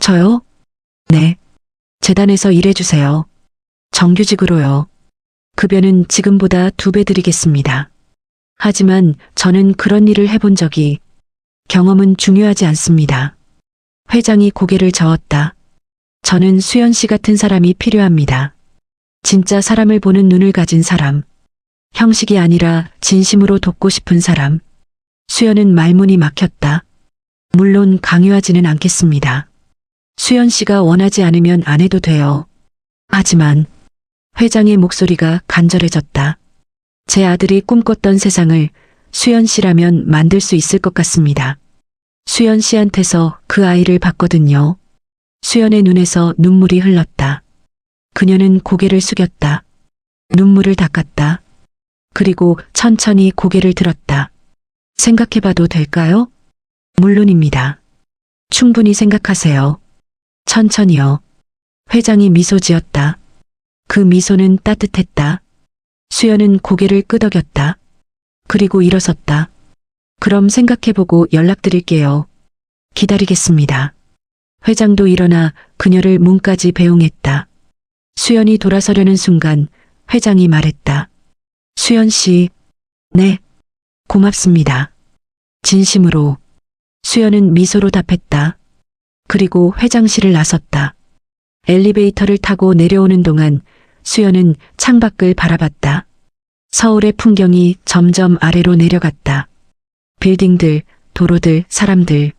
저요? 네. 재단에서 일해주세요. 정규직으로요. 급여는 지금보다 2배 드리겠습니다. 하지만 저는 그런 일을 해본 적이, 경험은 중요하지 않습니다. 회장이 고개를 저었다. 저는 수연 씨 같은 사람이 필요합니다. 진짜 사람을 보는 눈을 가진 사람. 형식이 아니라 진심으로 돕고 싶은 사람. 수연은 말문이 막혔다. 물론 강요하지는 않겠습니다. 수연 씨가 원하지 않으면 안 해도 돼요. 하지만 회장의 목소리가 간절해졌다. 제 아들이 꿈꿨던 세상을 수연 씨라면 만들 수 있을 것 같습니다. 수연 씨한테서 그 아이를 봤거든요. 수연의 눈에서 눈물이 흘렀다. 그녀는 고개를 숙였다. 눈물을 닦았다. 그리고 천천히 고개를 들었다. 생각해봐도 될까요? 물론입니다. 충분히 생각하세요. 천천히요. 회장이 미소 지었다. 그 미소는 따뜻했다. 수연은 고개를 끄덕였다. 그리고 일어섰다. 그럼 생각해보고 연락드릴게요. 기다리겠습니다. 회장도 일어나 그녀를 문까지 배웅했다. 수연이 돌아서려는 순간 회장이 말했다. 수연 씨, 네, 고맙습니다. 진심으로. 수연은 미소로 답했다. 그리고 회장실을 나섰다. 엘리베이터를 타고 내려오는 동안 수연은 창밖을 바라봤다. 서울의 풍경이 점점 아래로 내려갔다. 빌딩들, 도로들, 사람들.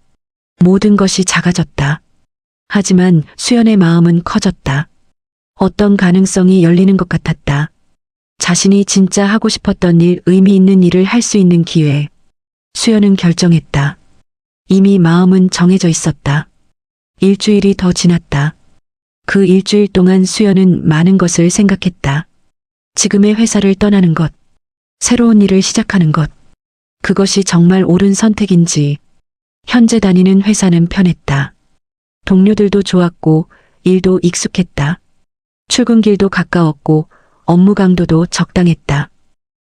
모든 것이 작아졌다. 하지만 수연의 마음은 커졌다. 어떤 가능성이 열리는 것 같았다. 자신이 진짜 하고 싶었던 일, 의미 있는 일을 할 수 있는 기회. 수연은 결정했다. 이미 마음은 정해져 있었다. 일주일이 더 지났다. 그 일주일 동안 수연은 많은 것을 생각했다. 지금의 회사를 떠나는 것, 새로운 일을 시작하는 것, 그것이 정말 옳은 선택인지. 현재 다니는 회사는 편했다. 동료들도 좋았고 일도 익숙했다. 출근길도 가까웠고 업무 강도도 적당했다.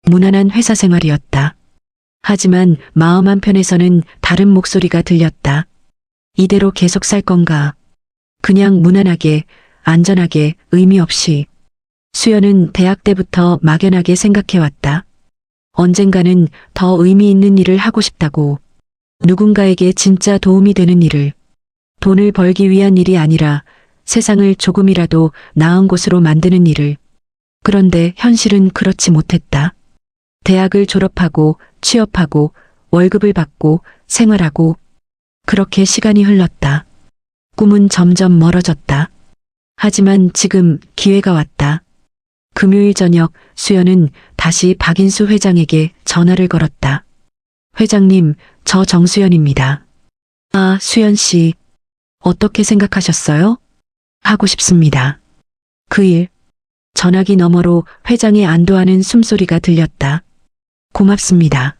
무난한 회사 생활이었다. 하지만 마음 한편에서는 다른 목소리가 들렸다. 이대로 계속 살 건가? 그냥 무난하게, 안전하게, 의미 없이. 수연은 대학 때부터 막연하게 생각해왔다. 언젠가는 더 의미 있는 일을 하고 싶다고. 누군가에게 진짜 도움이 되는 일을. 돈을 벌기 위한 일이 아니라 세상을 조금이라도 나은 곳으로 만드는 일을. 그런데 현실은 그렇지 못했다. 대학을 졸업하고 취업하고 월급을 받고 생활하고 그렇게 시간이 흘렀다. 꿈은 점점 멀어졌다. 하지만 지금 기회가 왔다. 금요일 저녁 수연은 다시 박인수 회장에게 전화를 걸었다. 회장님, 저 정수연입니다. 아, 수연 씨. 어떻게 생각하셨어요? 하고 싶습니다. 그 일. 전화기 너머로 회장의 안도하는 숨소리가 들렸다. 고맙습니다.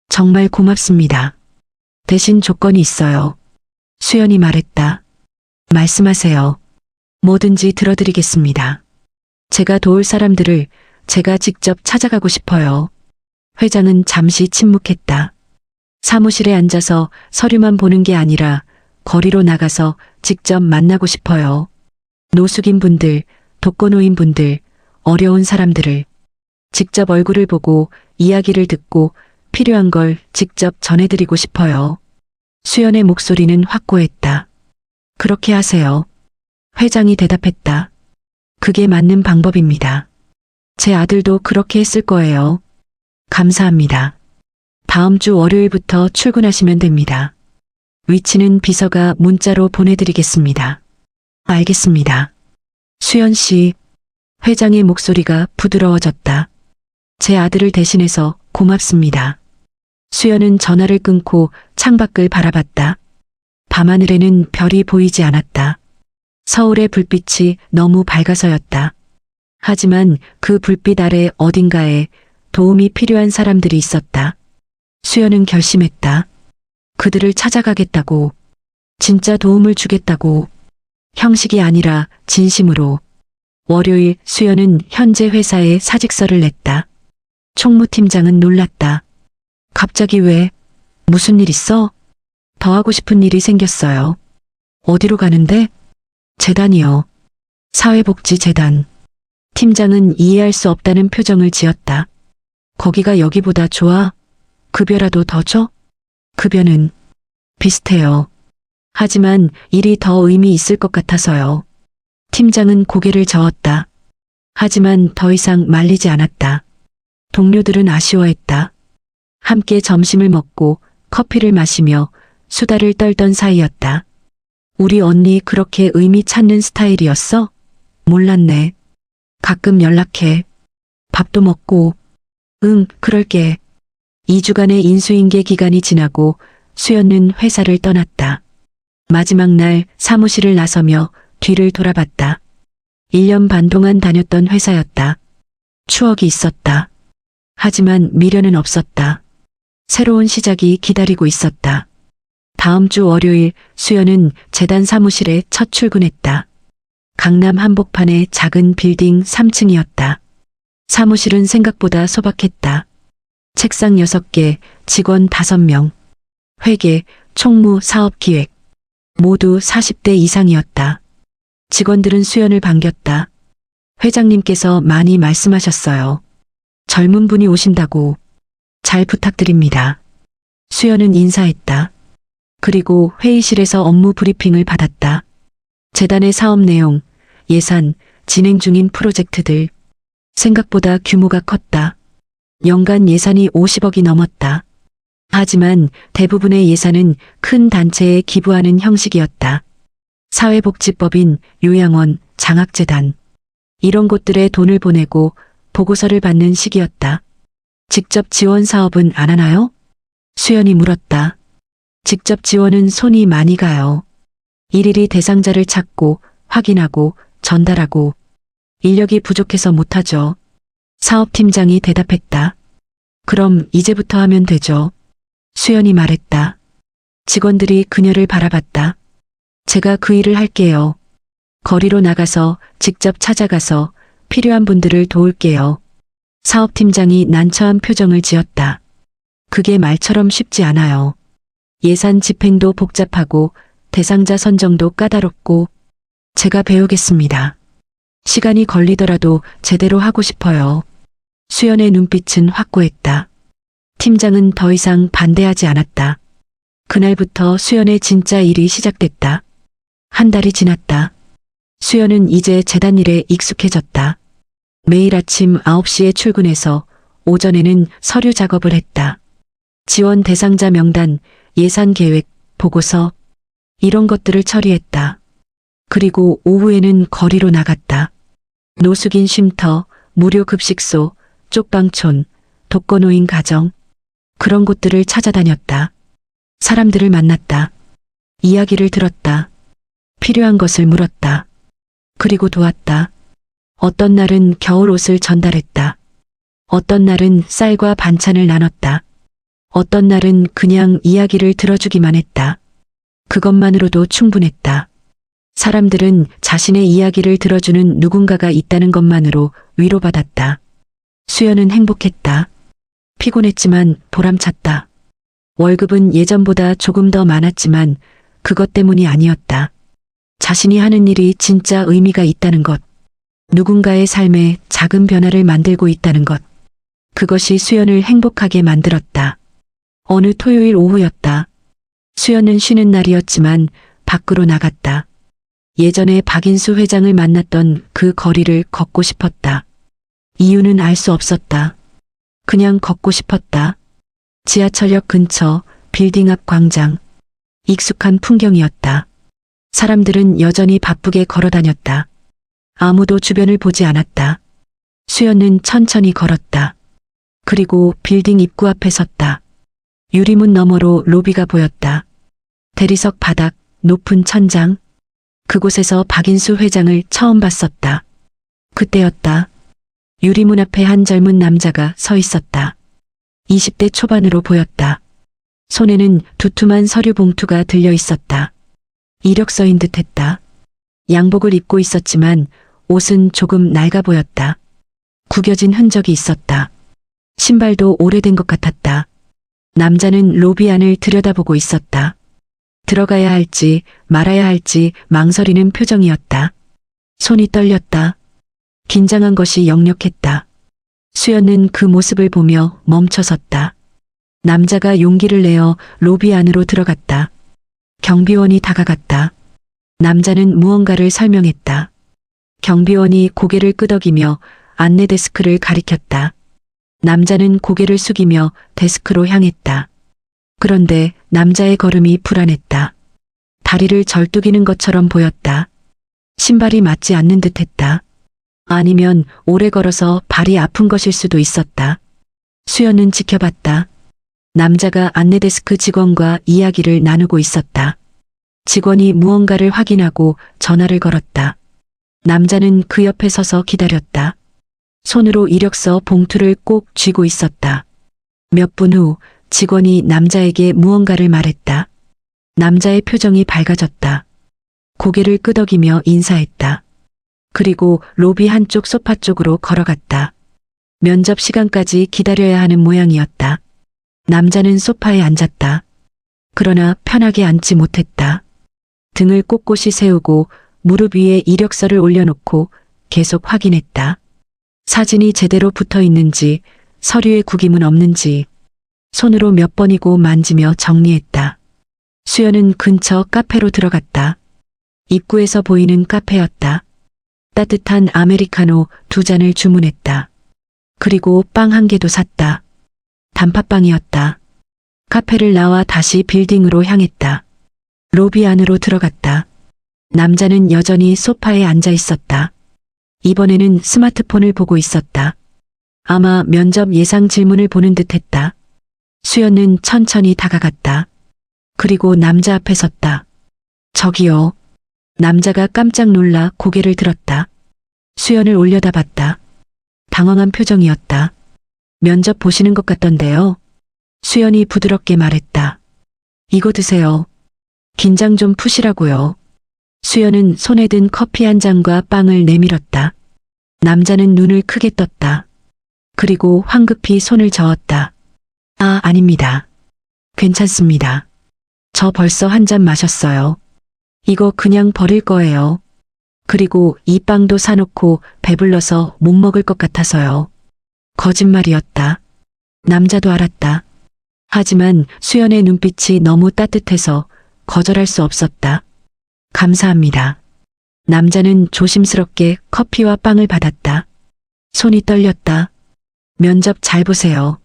정말 고맙습니다. 대신 조건이 있어요. 수연이 말했다. 말씀하세요. 뭐든지 들어드리겠습니다. 제가 도울 사람들을 제가 직접 찾아가고 싶어요. 회장은 잠시 침묵했다. 사무실에 앉아서 서류만 보는 게 아니라 거리로 나가서 직접 만나고 싶어요. 노숙인 분들, 독거노인 분들, 어려운 사람들을 직접 얼굴을 보고 이야기를 듣고 필요한 걸 직접 전해드리고 싶어요. 수연의 목소리는 확고했다. 그렇게 하세요. 회장이 대답했다. 그게 맞는 방법입니다. 제 아들도 그렇게 했을 거예요. 감사합니다. 다음 주 월요일부터 출근하시면 됩니다. 위치는 비서가 문자로 보내드리겠습니다. 알겠습니다. 수연 씨, 회장의 목소리가 부드러워졌다. 제 아들을 대신해서 고맙습니다. 수연은 전화를 끊고 창밖을 바라봤다. 밤하늘에는 별이 보이지 않았다. 서울의 불빛이 너무 밝아서였다. 하지만 그 불빛 아래 어딘가에 도움이 필요한 사람들이 있었다. 수연은 결심했다. 그들을 찾아가겠다고. 진짜 도움을 주겠다고. 형식이 아니라 진심으로. 월요일 수연은 현재 회사에 사직서를 냈다. 총무팀장은 놀랐다. 갑자기 왜? 무슨 일 있어? 더 하고 싶은 일이 생겼어요. 어디로 가는데? 재단이요. 사회복지재단. 팀장은 이해할 수 없다는 표정을 지었다. 거기가 여기보다 좋아? 급여라도 더 줘? 급여는 비슷해요. 하지만 일이 더 의미 있을 것 같아서요. 팀장은 고개를 저었다. 하지만 더 이상 말리지 않았다. 동료들은 아쉬워했다. 함께 점심을 먹고 커피를 마시며 수다를 떨던 사이였다. 우리 언니 그렇게 의미 찾는 스타일이었어? 몰랐네. 가끔 연락해. 밥도 먹고. 응, 그럴게. 2주간의 인수인계 기간이 지나고 수연은 회사를 떠났다. 마지막 날 사무실을 나서며 뒤를 돌아봤다. 1년 반 동안 다녔던 회사였다. 추억이 있었다. 하지만 미련은 없었다. 새로운 시작이 기다리고 있었다. 다음 주 월요일 수연은 재단 사무실에 첫 출근했다. 강남 한복판의 작은 빌딩 3층이었다. 사무실은 생각보다 소박했다. 책상 6개, 직원 5명. 회계, 총무, 사업기획. 모두 40대 이상이었다. 직원들은 수연을 반겼다. 회장님께서 많이 말씀하셨어요. 젊은 분이 오신다고. 잘 부탁드립니다. 수연은 인사했다. 그리고 회의실에서 업무 브리핑을 받았다. 재단의 사업 내용, 예산, 진행 중인 프로젝트들. 생각보다 규모가 컸다. 연간 예산이 50억이 넘었다. 하지만 대부분의 예산은 큰 단체에 기부하는 형식이었다. 사회복지법인, 요양원, 장학재단. 이런 곳들에 돈을 보내고 보고서를 받는 시기였다. 직접 지원 사업은 안 하나요? 수연이 물었다. 직접 지원은 손이 많이 가요. 일일이 대상자를 찾고 확인하고 전달하고 인력이 부족해서 못하죠. 사업팀장이 대답했다. 그럼 이제부터 하면 되죠. 수연이 말했다. 직원들이 그녀를 바라봤다. 제가 그 일을 할게요. 거리로 나가서 직접 찾아가서 필요한 분들을 도울게요. 사업팀장이 난처한 표정을 지었다. 그게 말처럼 쉽지 않아요. 예산 집행도 복잡하고 대상자 선정도 까다롭고. 제가 배우겠습니다. 시간이 걸리더라도 제대로 하고 싶어요. 수연의 눈빛은 확고했다. 팀장은 더 이상 반대하지 않았다. 그날부터 수연의 진짜 일이 시작됐다. 한 달이 지났다. 수연은 이제 재단 일에 익숙해졌다. 매일 아침 9시에 출근해서 오전에는 서류 작업을 했다. 지원 대상자 명단, 예산 계획, 보고서, 이런 것들을 처리했다. 그리고 오후에는 거리로 나갔다. 노숙인 쉼터, 무료 급식소, 쪽방촌, 독거노인 가정, 그런 곳들을 찾아다녔다. 사람들을 만났다. 이야기를 들었다. 필요한 것을 물었다. 그리고 도왔다. 어떤 날은 겨울 옷을 전달했다. 어떤 날은 쌀과 반찬을 나눴다. 어떤 날은 그냥 이야기를 들어주기만 했다. 그것만으로도 충분했다. 사람들은 자신의 이야기를 들어주는 누군가가 있다는 것만으로 위로받았다. 수연은 행복했다. 피곤했지만 보람찼다. 월급은 예전보다 조금 더 많았지만 그것 때문이 아니었다. 자신이 하는 일이 진짜 의미가 있다는 것. 누군가의 삶에 작은 변화를 만들고 있다는 것. 그것이 수연을 행복하게 만들었다. 어느 토요일 오후였다. 수연은 쉬는 날이었지만 밖으로 나갔다. 예전에 박인수 회장을 만났던 그 거리를 걷고 싶었다. 이유는 알 수 없었다. 그냥 걷고 싶었다. 지하철역 근처, 빌딩 앞 광장. 익숙한 풍경이었다. 사람들은 여전히 바쁘게 걸어 다녔다. 아무도 주변을 보지 않았다. 수연은 천천히 걸었다. 그리고 빌딩 입구 앞에 섰다. 유리문 너머로 로비가 보였다. 대리석 바닥, 높은 천장. 그곳에서 박인수 회장을 처음 봤었다. 그때였다. 유리문 앞에 한 젊은 남자가 서 있었다. 20대 초반으로 보였다. 손에는 두툼한 서류 봉투가 들려 있었다. 이력서인 듯했다. 양복을 입고 있었지만 옷은 조금 낡아 보였다. 구겨진 흔적이 있었다. 신발도 오래된 것 같았다. 남자는 로비 안을 들여다보고 있었다. 들어가야 할지 말아야 할지 망설이는 표정이었다. 손이 떨렸다. 긴장한 것이 역력했다. 수연은 그 모습을 보며 멈춰섰다. 남자가 용기를 내어 로비 안으로 들어갔다. 경비원이 다가갔다. 남자는 무언가를 설명했다. 경비원이 고개를 끄덕이며 안내 데스크를 가리켰다. 남자는 고개를 숙이며 데스크로 향했다. 그런데 남자의 걸음이 불안했다. 다리를 절뚝이는 것처럼 보였다. 신발이 맞지 않는 듯했다. 아니면 오래 걸어서 발이 아픈 것일 수도 있었다. 수연은 지켜봤다. 남자가 안내데스크 직원과 이야기를 나누고 있었다. 직원이 무언가를 확인하고 전화를 걸었다. 남자는 그 옆에 서서 기다렸다. 손으로 이력서 봉투를 꼭 쥐고 있었다. 몇 분 후 직원이 남자에게 무언가를 말했다. 남자의 표정이 밝아졌다. 고개를 끄덕이며 인사했다. 그리고 로비 한쪽 소파 쪽으로 걸어갔다. 면접 시간까지 기다려야 하는 모양이었다. 남자는 소파에 앉았다. 그러나 편하게 앉지 못했다. 등을 꼿꼿이 세우고 무릎 위에 이력서를 올려놓고 계속 확인했다. 사진이 제대로 붙어 있는지, 서류에 구김은 없는지, 손으로 몇 번이고 만지며 정리했다. 수연은 근처 카페로 들어갔다. 입구에서 보이는 카페였다. 따뜻한 아메리카노 2잔을 주문했다. 그리고 빵 1개도 샀다. 단팥빵이었다. 카페를 나와 다시 빌딩으로 향했다. 로비 안으로 들어갔다. 남자는 여전히 소파에 앉아 있었다. 이번에는 스마트폰을 보고 있었다. 아마 면접 예상 질문을 보는 듯했다. 수연은 천천히 다가갔다. 그리고 남자 앞에 섰다. 저기요. 남자가 깜짝 놀라 고개를 들었다. 수연을 올려다봤다. 당황한 표정이었다. 면접 보시는 것 같던데요. 수연이 부드럽게 말했다. 이거 드세요. 긴장 좀 푸시라고요. 수연은 손에 든 커피 한 잔과 빵을 내밀었다. 남자는 눈을 크게 떴다. 그리고 황급히 손을 저었다. 아, 아닙니다. 괜찮습니다. 저 벌써 한 잔 마셨어요. 이거 그냥 버릴 거예요. 그리고 이 빵도 사놓고 배불러서 못 먹을 것 같아서요. 거짓말이었다. 남자도 알았다. 하지만 수연의 눈빛이 너무 따뜻해서 거절할 수 없었다. 감사합니다. 남자는 조심스럽게 커피와 빵을 받았다. 손이 떨렸다. 면접 잘 보세요.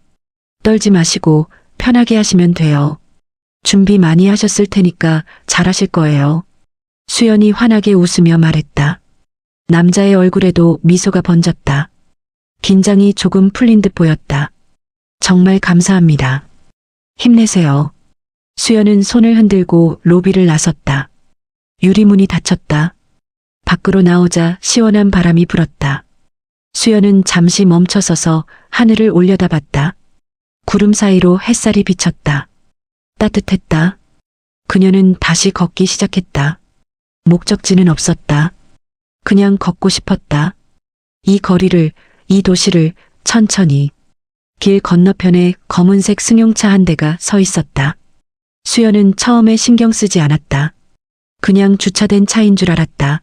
떨지 마시고 편하게 하시면 돼요. 준비 많이 하셨을 테니까 잘하실 거예요. 수연이 환하게 웃으며 말했다. 남자의 얼굴에도 미소가 번졌다. 긴장이 조금 풀린 듯 보였다. 정말 감사합니다. 힘내세요. 수연은 손을 흔들고 로비를 나섰다. 유리문이 닫혔다. 밖으로 나오자 시원한 바람이 불었다. 수연은 잠시 멈춰서서 하늘을 올려다봤다. 구름 사이로 햇살이 비쳤다. 따뜻했다. 그녀는 다시 걷기 시작했다. 목적지는 없었다. 그냥 걷고 싶었다. 이 거리를, 이 도시를 천천히. 길 건너편에 검은색 승용차 한 대가 서 있었다. 수연은 처음에 신경 쓰지 않았다. 그냥 주차된 차인 줄 알았다.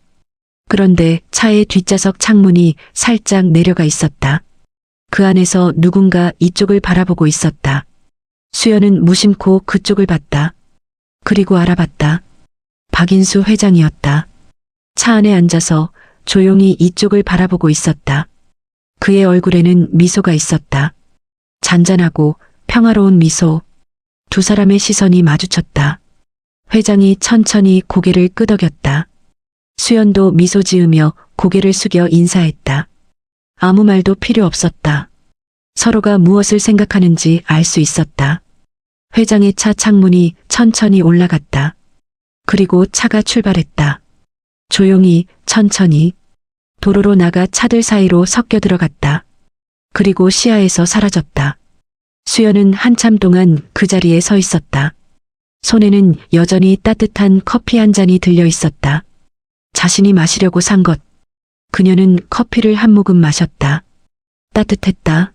그런데 차의 뒷좌석 창문이 살짝 내려가 있었다. 그 안에서 누군가 이쪽을 바라보고 있었다. 수연은 무심코 그쪽을 봤다. 그리고 알아봤다. 박인수 회장이었다. 차 안에 앉아서 조용히 이쪽을 바라보고 있었다. 그의 얼굴에는 미소가 있었다. 잔잔하고 평화로운 미소. 두 사람의 시선이 마주쳤다. 회장이 천천히 고개를 끄덕였다. 수연도 미소 지으며 고개를 숙여 인사했다. 아무 말도 필요 없었다. 서로가 무엇을 생각하는지 알 수 있었다. 회장의 차 창문이 천천히 올라갔다. 그리고 차가 출발했다. 조용히, 천천히. 도로로 나가 차들 사이로 섞여 들어갔다. 그리고 시야에서 사라졌다. 수연은 한참 동안 그 자리에 서 있었다. 손에는 여전히 따뜻한 커피 한 잔이 들려 있었다. 자신이 마시려고 산 것. 그녀는 커피를 한 모금 마셨다. 따뜻했다.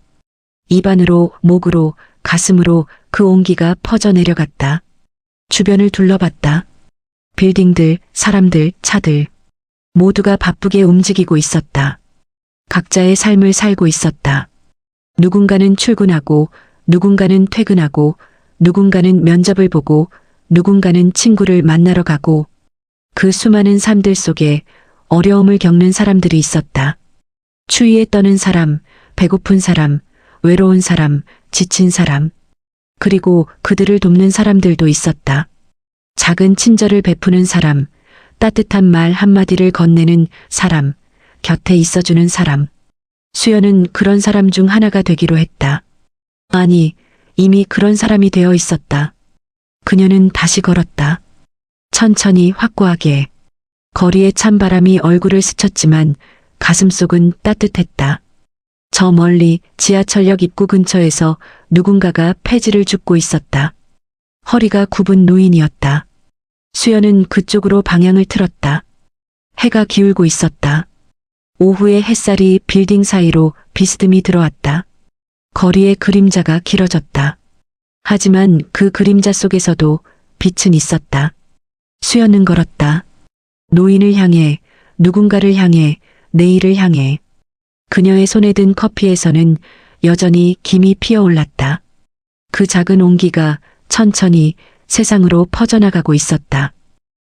입안으로, 목으로, 가슴으로 그 온기가 퍼져 내려갔다. 주변을 둘러봤다. 빌딩들, 사람들, 차들. 모두가 바쁘게 움직이고 있었다. 각자의 삶을 살고 있었다. 누군가는 출근하고, 누군가는 퇴근하고, 누군가는 면접을 보고, 누군가는 친구를 만나러 가고, 그 수많은 삶들 속에 어려움을 겪는 사람들이 있었다. 추위에 떠는 사람, 배고픈 사람, 외로운 사람, 지친 사람, 그리고 그들을 돕는 사람들도 있었다. 작은 친절을 베푸는 사람, 따뜻한 말 한마디를 건네는 사람, 곁에 있어주는 사람. 수연은 그런 사람 중 하나가 되기로 했다. 아니, 이미 그런 사람이 되어 있었다. 그녀는 다시 걸었다. 천천히 확고하게. 거리의 찬바람이 얼굴을 스쳤지만 가슴속은 따뜻했다. 저 멀리 지하철역 입구 근처에서 누군가가 폐지를 줍고 있었다. 허리가 굽은 노인이었다. 수연은 그쪽으로 방향을 틀었다. 해가 기울고 있었다. 오후의 햇살이 빌딩 사이로 비스듬히 들어왔다. 거리의 그림자가 길어졌다. 하지만 그 그림자 속에서도 빛은 있었다. 수연은 걸었다. 노인을 향해, 누군가를 향해, 내일을 향해. 그녀의 손에 든 커피에서는 여전히 김이 피어올랐다. 그 작은 온기가 천천히 세상으로 퍼져나가고 있었다.